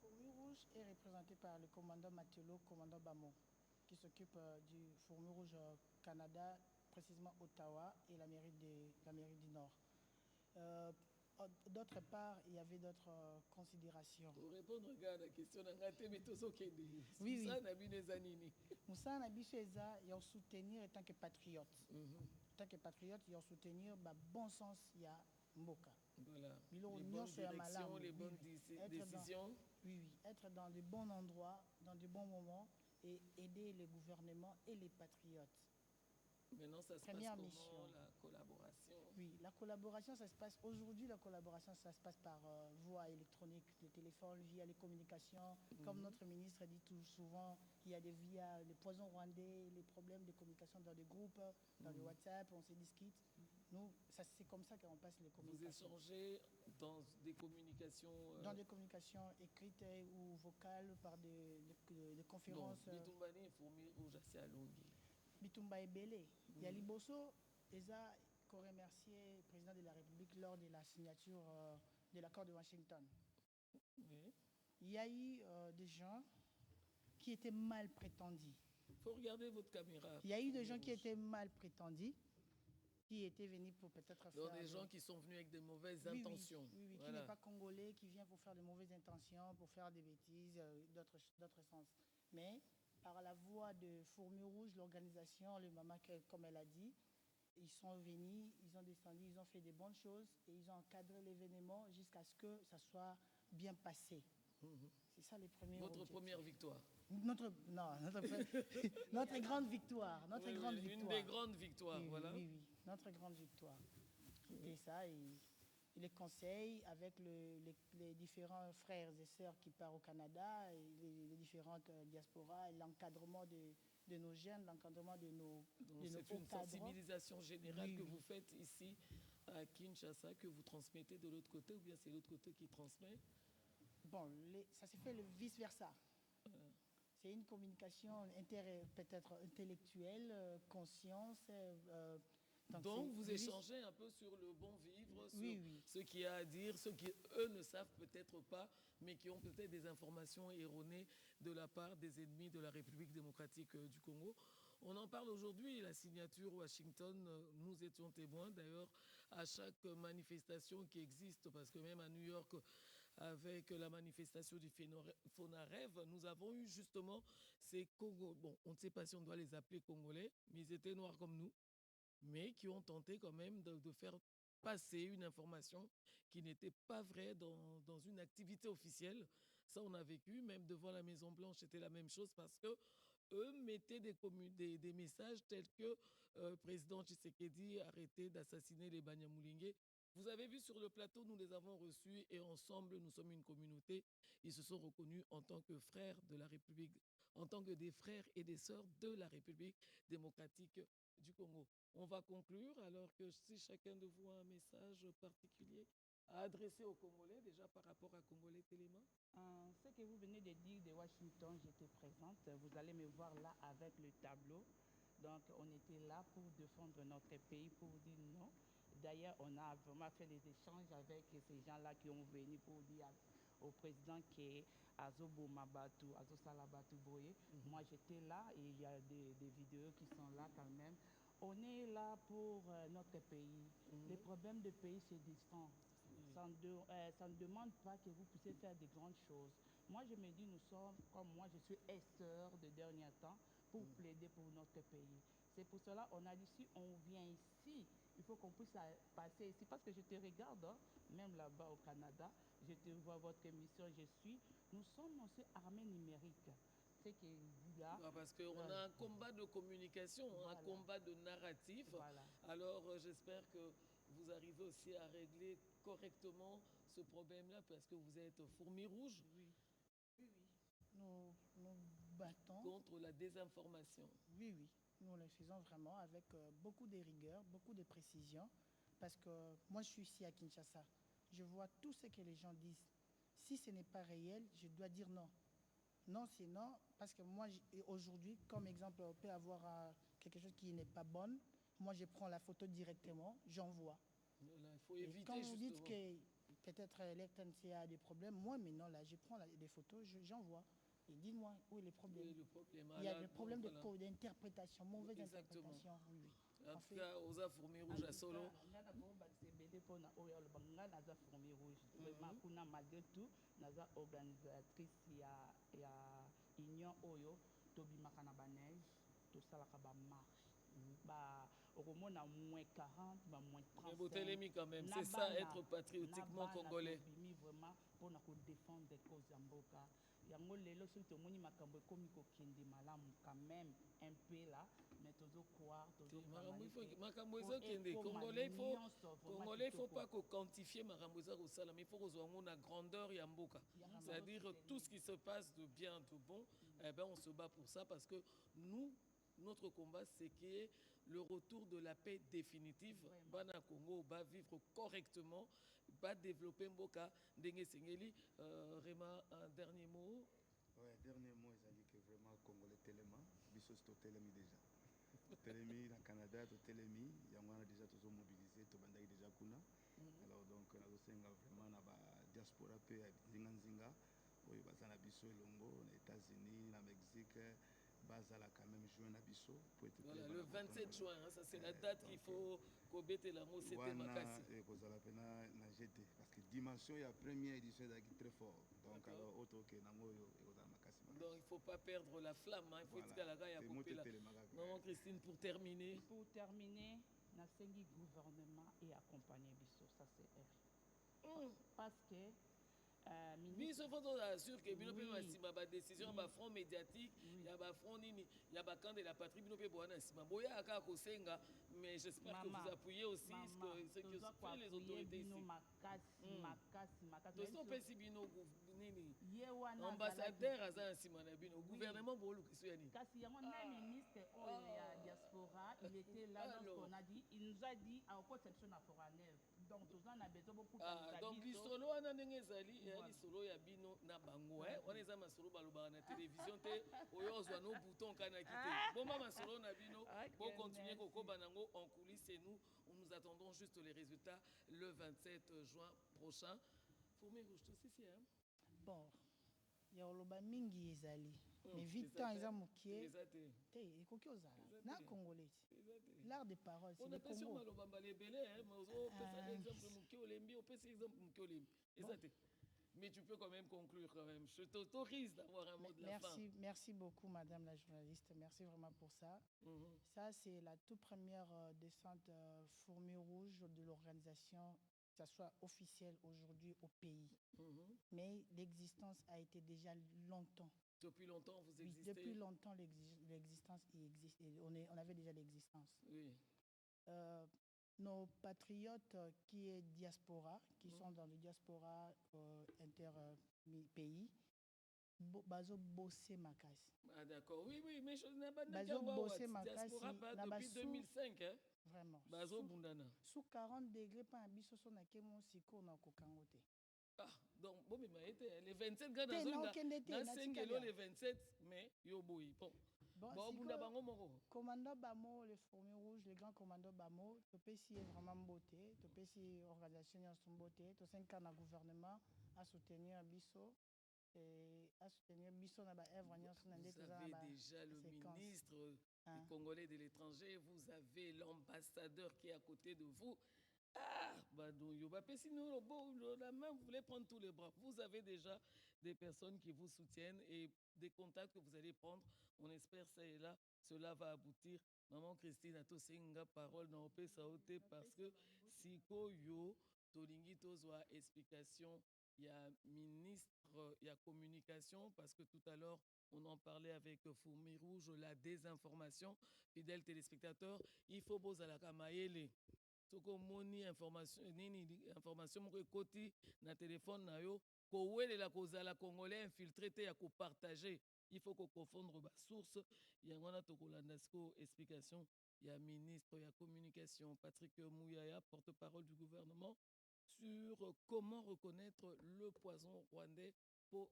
Fourmis Rouge est représenté par le commandant Mathiolo, commandant Bamo, qui s'occupe du Fourmis Rouge Canada, précisément Ottawa et la mairie du Nord. D'autre part, il y avait d'autres considérations. Pour répondre à la question, oui. Moussa Nabisheza, il y a soutenir en tant que patriote. En tant que patriote, il y a soutenir le bon sens, il y a Mboka. Voilà. Les bonnes directions, les bonnes décisions. Oui, être dans les bons endroits, dans les bons moments et aider le gouvernement et les patriotes. Maintenant, ça se passe comment, la collaboration? Oui, la collaboration, ça se passe aujourd'hui. La collaboration, ça se passe par voie électronique, le téléphone, via les communications. Comme notre ministre dit tout souvent, il y a via les poisons rwandais, les problèmes de communication dans les groupes, dans le WhatsApp, on se discute. Nous, c'est comme ça qu'on passe les communications. Vous échangez dans des communications dans des communications écrites ou vocales par des conférences. Bitumbani, Fourmis Rouge, assez à Longi. Bitumba Ebele. Il y a Liboso, Eza, qu'on remerciait le président de la République lors de la signature de l'accord de Washington. Oui. Il y a eu des gens qui étaient mal prétendus. Il faut regarder votre caméra. Il y a eu des gens qui étaient mal prétendus, qui étaient venus pour peut-être faire... des gens qui sont venus avec de mauvaises intentions. Oui, voilà. Qui n'est pas congolais, qui vient pour faire de mauvaises intentions, pour faire des bêtises, d'autres sens. Mais... par la voix de Fourmis Rouge, l'organisation, le Mama, comme elle a dit, ils sont venus, ils ont descendu, ils ont fait des bonnes choses et ils ont encadré l'événement jusqu'à ce que ça soit bien passé. C'est ça les premiers Votre première victoire? Notre grande victoire. Notre grande victoire. Une des grandes victoires, oui, voilà. Oui, notre grande victoire. C'était ça et les conseils avec les différents frères et sœurs qui partent au Canada, et les différentes diasporas, l'encadrement de nos jeunes, l'encadrement de nos c'est une sensibilisation générale que vous faites ici à Kinshasa, que vous transmettez de l'autre côté, ou bien c'est l'autre côté qui transmet? Bon, ça se fait le vice-versa. C'est une communication peut-être intellectuelle, conscience... Donc, vous échangez un peu sur le bon vivre, sur ce qu'il y a à dire, ce qu'eux ne savent peut-être pas, mais qui ont peut-être des informations erronées de la part des ennemis de la République démocratique du Congo. On en parle aujourd'hui, la signature Washington, nous étions témoins d'ailleurs à chaque manifestation qui existe, parce que même à New York, avec la manifestation du Fonarève, nous avons eu justement ces Congolais, bon, on ne sait pas si on doit les appeler Congolais, mais ils étaient noirs comme nous, mais qui ont tenté quand même de faire passer une information qui n'était pas vraie dans une activité officielle. Ça, on a vécu, même devant la Maison-Blanche, c'était la même chose parce que eux mettaient des messages tels que président Tshisekedi arrêtez d'assassiner les Banyamulenge. Vous avez vu sur le plateau, nous les avons reçus et ensemble, nous sommes une communauté. Ils se sont reconnus en tant que frères de la République, en tant que des frères et des sœurs de la République démocratique du Congo. On va conclure, alors que si chacun de vous a un message particulier à adresser aux Congolais, déjà par rapport à Congolais Téléma. Ce que vous venez de dire de Washington, j'étais présente. Vous allez me voir là avec le tableau. Donc, on était là pour défendre notre pays, pour dire non. D'ailleurs, on a vraiment fait des échanges avec ces gens-là qui ont venu pour dire au président qui est Azobo Mabatu, Azo Salabatu Boye. Moi, j'étais là et il y a des vidéos qui sont là quand même. On est là pour notre pays. Les problèmes du pays se disfont. Ça ne demande pas que vous puissiez faire de grandes choses. Moi, je me dis, nous sommes, comme moi, je suis sœur de dernier temps pour plaider pour notre pays. C'est pour cela qu'on a dit, si on vient ici, il faut qu'on puisse passer ici. Parce que je te regarde, hein, même là-bas au Canada, je te vois votre émission, nous sommes aussi armée numérique. Là, parce qu'on a un combat de communication, un combat de narratif. Alors, j'espère que vous vous arrivez aussi à régler correctement ce problème-là parce que vous êtes fourmi rouge. Oui, oui, oui. Nous battons contre la désinformation. Oui, oui. Nous le faisons vraiment avec beaucoup de rigueur, beaucoup de précision. Parce que moi, je suis ici à Kinshasa. Je vois tout ce que les gens disent. Si ce n'est pas réel, je dois dire non. Non, c'est non. Parce que moi, aujourd'hui, comme exemple, on peut avoir quelque chose qui n'est pas bon. Moi, je prends la photo directement, j'envoie. Il faut éviter. Quand vous dites que peut-être l'ECTNC a des problèmes, moi, maintenant, là, je prends des photos, j'envoie. Et dis-moi où est le problème. Il y a le problème d'interprétation, mauvaise interprétation. Oui, oui. En tout cas, aux fourmis rouges à solo. Organisatrice ya union oyo tobimaka na baneige tosalaka bamarche okomona moins 40 moins 35 quand même c'est ça être patriotiquement congolais tobimi vraiment mpona kodéfendre cause ya mboka yango lelo soki tomoni makambo ekomi kokende malamu quand même un peu là mais tozocroire makambo ezokende congolais il faut pas quantifier makambo eza kosala mais il faut kozwa ngo na grandeur ya mboka c'est-à-dire tout ce qui se passe de bien de bon eh ben on se bat pour ça parce que notre combat c'est qu'il y ait le retour de la paix définitive bana Congo va vivre correctement va développer mboka ndenge sengeli Rema un dernier mot. Ouais, dernier mot ezali que vraiment congolais telema biso totelemi déjà totelemi na Canada totelemi yango wana déjà tozo mobiliser tobandaki déjà kuna alors donc nazosenga vraiment na ba diaspora pe ya nzinga oyo baza na biso elongo na États-Unis na Mexique bazala quand même juin na biso pour être voilà, le 27 juin hein, ça c'est la date qu'il faut kobete la mo c'était makasi kozala pena na GT parce que dimension ya première édition ezalaki très fort donc alors auto ke nango oyo ekozala makasi donc il faut pas perdre la flamme hein, il faut tika la ya kopela maman Christine pour terminer nasengi gouvernement et accompagner biso ça c'est parce que biso faut assure que bino pe masima ba décision ba front médiatique ya ba front nini ya ba camp de la patrie bino pe boana sima boya aka kosenga mais j'espère que vous appuyez aussi ce que font les autorités ici makasi pesi bino nini ambassadeur aza sima na bino gouvernement bo lukiso ya nini kasi yango na ministre oyo ya diaspora il était là lorsqu'on a dit il nous a dit à protection na foraner donc tozana na besoin beaucoup donc lisolo wana ndenge ezali lisolo ya bino na bango wana eza masolo balobaka na télévision te oyo ozwa no bouton kanaki te bomba masolo na bino bo continuer kokoba nango en coulisses et nous attendons juste les résultats le 27 juin prochain. Fourmi rouge aussi si hein bon ya oloba mingi ezali mais vite temps eza mokie te ekoki ozala na congolais l'art de parole c'est le Congo on a pas mal belé hein mais on exemple mokie olembi on peut exemple mokie olembi ezate mais tu peux quand même conclure quand même je t'autorise d'avoir un mot de la fin. Merci beaucoup madame la journaliste merci vraiment pour ça. Ça c'est la toute première descente fourmi rouge de l'organisation que ça soit officiel aujourd'hui au pays. Mais l'existence a été déjà longtemps. Depuis longtemps, vous existez? Oui, depuis longtemps, l'existence existe. On avait déjà l'existence. Oui. Nos patriotes qui est diaspora, qui sont dans le diaspora inter-pays, bazo bossé makasi. Ah d'accord, oui, mais je n'ai pas bazo bossé makasi. Diaspora depuis 2005, hein? Vraiment. Bazo bundana. Sous 40 degrés, pas un biso son akemo siko na kokangote. Ah, donc, bon, mais les 27 gars dans 5 les 27, mais yo boy. Bon, commandant Bamo, les fourmis rouges, les grands commandants Bamo, tu peux essayer vraiment beauté, tu peux essayer organisation en son beauté, tu sais qu'un gouvernement à soutenir Bisso et à soutenir Bisso na ba œuvre vous avez déjà le ministre des Congolais de l'étranger, vous avez l'ambassadeur qui est à côté de vous. Ah, bah donc, la main, vous voulez prendre tous les bras. Vous avez déjà des personnes qui vous soutiennent et des contacts que vous allez prendre. On espère ça et là, cela va aboutir. Maman Christine a tout singa parole dans OP Saoté parce que si yo tolingi tozwa explication, il y a ministre, il y a communication parce que tout à l'heure on en parlait avec Fourmi Rouge, la désinformation. Fidèles téléspectateurs, il faut bozalaka maele. soko moni information moko ekoti na téléphone na yo kowelela kozala congolais infiltré te ya kopartage. Il faut confondre ba source yango wana tokolanda siko explication ya ministre ya communication Patrick Mouyaya, porte-parole du gouvernement, sur comment reconnaître le poison rwandais pour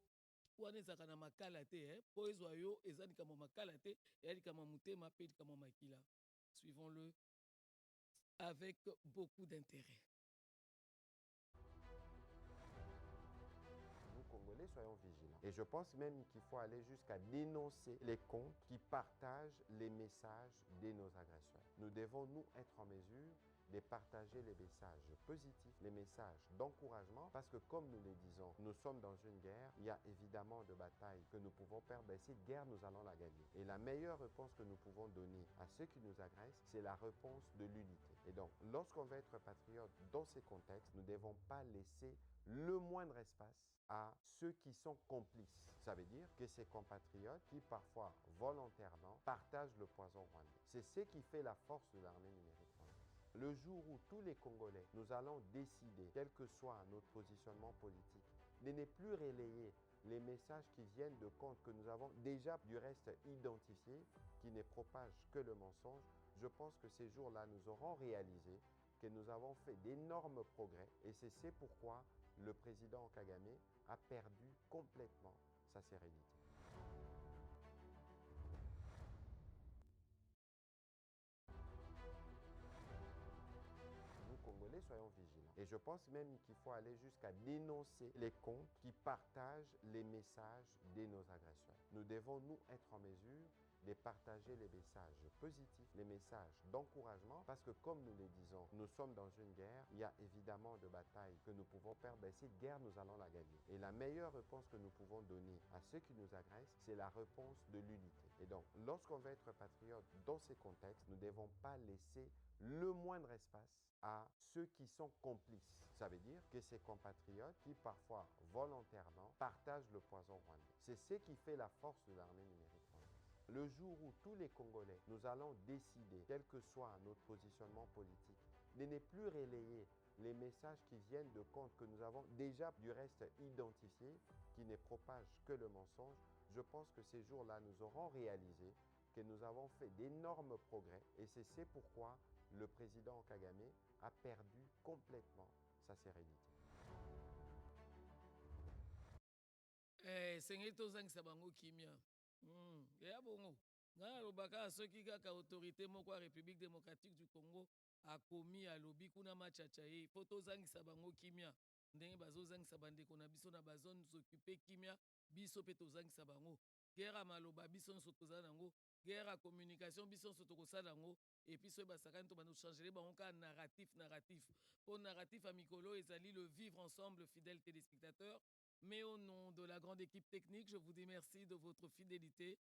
wana ezaka na makala te po ezwa yo eza likama makala te eya likama motema mpe likama makila. Suivons-le avec beaucoup d'intérêt. Nous, Congolais, soyons vigilants. Et je pense même qu'il faut aller jusqu'à dénoncer les comptes qui partagent les messages de nos agresseurs. Nous devons, nous, être en mesure de partager les messages positifs, les messages d'encouragement, parce que comme nous le disons, nous sommes dans une guerre, il y a évidemment de batailles que nous pouvons perdre, mais cette guerre, nous allons la gagner. Et la meilleure réponse que nous pouvons donner à ceux qui nous agressent, c'est la réponse de l'unité. Et donc, lorsqu'on veut être patriote dans ces contextes, nous ne devons pas laisser le moindre espace à ceux qui sont complices. Ça veut dire que ces compatriotes qui parfois volontairement partagent le poison rwandais. C'est ce qui fait la force de l'armée numérique rwandaise. Le jour où tous les Congolais, nous allons décider, quel que soit notre positionnement politique, de ne plus relayer les messages qui viennent de comptes que nous avons déjà du reste identifiés, qui ne propagent que le mensonge, je pense que ces jours-là, nous aurons réalisé que nous avons fait d'énormes progrès et c'est pourquoi le président Kagame a perdu complètement sa sérénité. Nous, Congolais, soyons vigilants. Et je pense même qu'il faut aller jusqu'à dénoncer les comptes qui partagent les messages de nos agresseurs. Nous devons, nous, être en mesure de partager les messages positifs, les messages d'encouragement, parce que comme nous le disons, nous sommes dans une guerre, il y a évidemment de batailles que nous pouvons perdre, mais cette guerre, nous allons la gagner. Et la meilleure réponse que nous pouvons donner à ceux qui nous agressent, c'est la réponse de l'unité. Et donc, lorsqu'on veut être patriote dans ces contextes, nous ne devons pas laisser le moindre espace à ceux qui sont complices. Ça veut dire que ces compatriotes qui parfois volontairement partagent le poison rwandais. C'est ce qui fait la force de l'armée numérique rwandaise. Le jour où tous les Congolais, nous allons décider, quel que soit notre positionnement politique, de ne plus relayer les messages qui viennent de comptes que nous avons déjà du reste identifiés, qui ne propagent que le mensonge, je pense que ces jours-là, nous aurons réalisé que nous avons fait d'énormes progrès et c'est pourquoi le président Kagame a perdu complètement sa sérénité. Ya bongo nga alobaka soki kaka autorité moko ya République démocratique du Congo akomi alobi kuna machacha ye fo tozangisa bango kimia ndenge bazozangisa bandeko na biso na bazone s'occuper kimia biso mpe tozangisa bango guerre ya maloba biso nyonso toza nango guerre ya communication biso nyonso tokosala yango epuis soki basakani to bandochangeler bango kaka narratif mpo narratif ya mikolo ezali le vivre ensemble, fidèles téléspectateurs. Mais au nom de la grande équipe technique, je vous dis merci de votre fidélité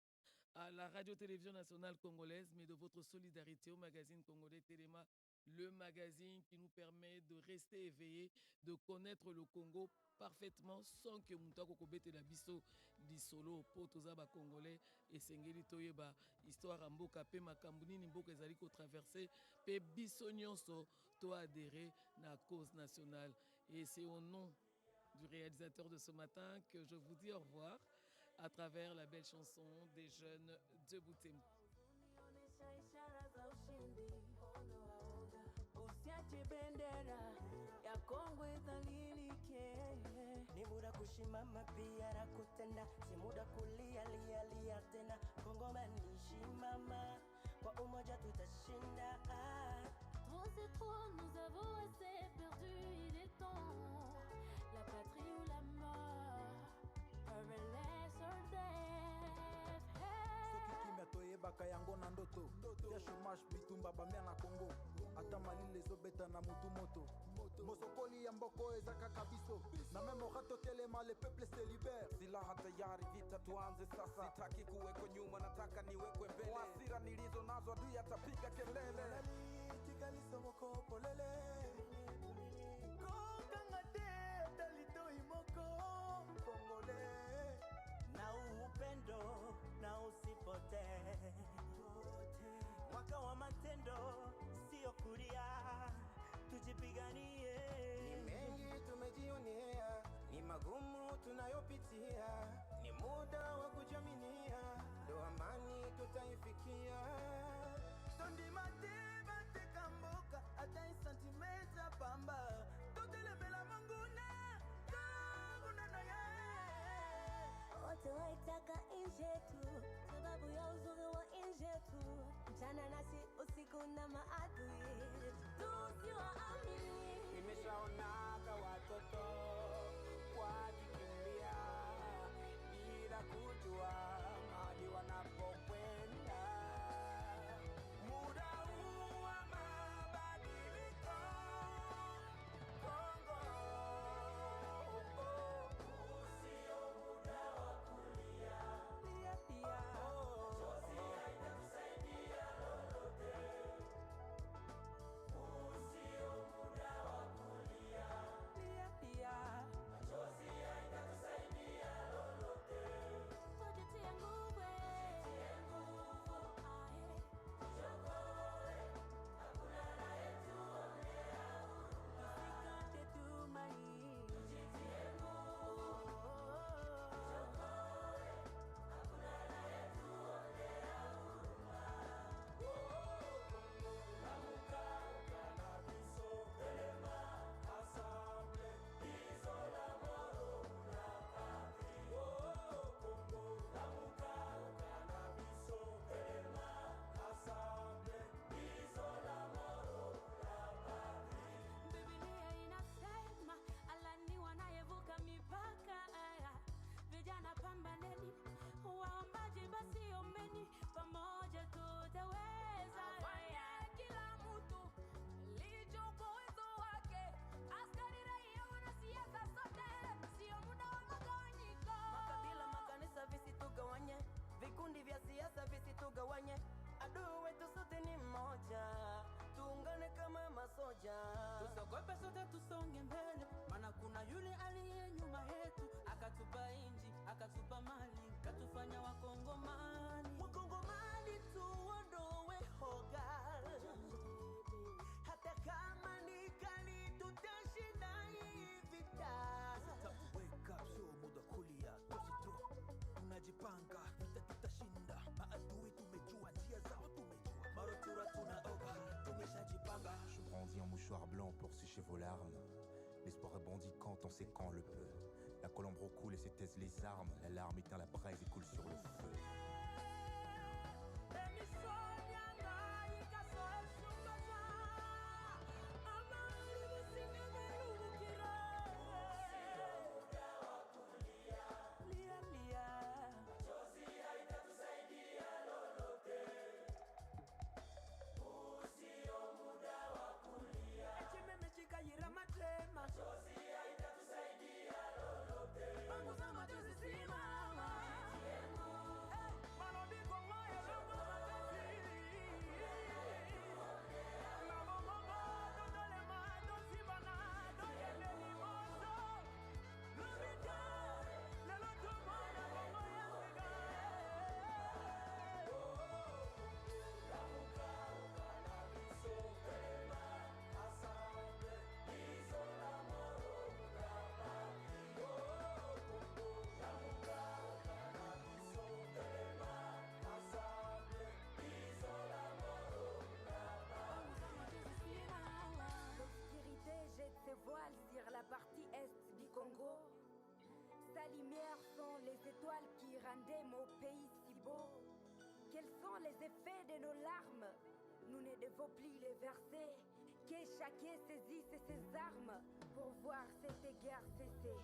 à la radio-télévision nationale congolaise, mais de votre solidarité au magazine congolais Téléma, le magazine qui nous permet de rester éveillés, de connaître le Congo parfaitement sans que Moutako Kobete la biso lisolo po toza ba congolais et sengeli toyeba histoire mboka pe makambuni ni mboka ezali ko traverser pe biso nyonso to adhérer na cause nationale. Et c'est au nom du réalisateur de ce matin que je vous dis au revoir à travers la belle chanson des jeunes de Butembo. Usiache bendera ya Kongo idhalilike, ni muda kushimama pia na kutenda, si muda kulia lia tena. Kongo manishimama, kwa umoja tutashinda. Trop c'est trop, nous avons assez perdu, il est temps. La patrie ou la mort, relais or death. Soki kimia toyebaka yango na ndoto, ya chômage bitumba bamia na Congo, ata malili ezobeta na mutu moto. Mosokoli ya mboko ezakaka biso, na meme rato telema le peuple se libère. Silaha tayari, vita tuanze sasa. Sitaki kuweko nyuma, nataka niwekwe mbele. Kwa hasira nilizo nazo adui atapiga kelele. Kigali somoko polele, kokangate talito imoko Kongole, na upendo na usipote, mwaka wa matendo sio kulia. magumu tunayopitia, ni muda wa kujaminia, ndo amani tutaifikia. Tondi mateba tekamboka, hata isantimeta pamba, totelemela manguna, kaguna na ya. Wote waitaka nje tu, sababu ya uzuri wa nje tu. Mchana nasi usiku na maadui, tusiwaamini. Nimeshaonaga watoto wakikimbia bila kujua mahali wanapokwenda. Muda huu wa mabadiliko, Kongo usio muda wa kulia. Lia pia machozi haitatusaidia lolote. Usio muda wa kulia. Lia pia machozi haitatusaidia lolote. Tujitie nguvu, Tujitie nguvu, tujokoe, hakuna anayetuonea huruma. usikate tumaini. Tujitie nguvu, tujokoe, hakuna anayetuonea huruma. Lamuka ukanabiso, elema asamble, izola moro una patri. Kongo, lamuka ukanabiso, elema asamble, izola moro una patri. Biblia inasema alani wanayevuka mipaka. Vijana pambaneni, waombaji basi ombeni, pamoja tutaweza. Fanya kila mtu licho kwa uwezo wake. Askari, raia, wanasiasa sote, sio muda wa magawanyiko. Makabila, makanisa visitugawanye, vikundi vya siasa visitugawanye. Adui wetu sote ni mmoja, tuungane kama masoja. Tusogope sote tusonge mbele, maana kuna yule aliye nyuma yetu, akatupa inji, akatupa mali, katufanya wakongomani. Wakongomani tuondoe hoga, hata kama ni kali tutashinda hii vita. Wake up, sio muda kulia, tositro. Tunajipanga, vita tutashinda. Maadui tumejua, njia zao tumejua. Marotura tunaoga, tumeshajipanga. Je brandis un mouchoir blanc pour sécher vos larmes. L'espoir rebondit quand on sait quand le peut. La colombe recoule et se taisent les armes. L'alarme éteint la braise et coule sur le feu. Machozi haitatusaidia lolote. Usio muda wa kulia. Chikayira matema, Machozi haitatusaidia lolote. bangu za machozi simama. Malobiko moyo longo matezi. Mabomobo, totolema, tosibana, toyele limoso. Lubita, lelo tumona bongo yanga. Lamuka ukanabiso, elema asamble, izola moro una patri. Kongo, lamuka ukanabiso, elema asamble, izola moro una patri. L'obscurité jette ses voiles sur la partie est du Congo. Sa lumière sont les étoiles qui rendaient mon pays si beau. Quels sont les effets de nos larmes? Nous ne devons plus les verser. Que chacun saisisse ses armes pour voir cette guerre cesser.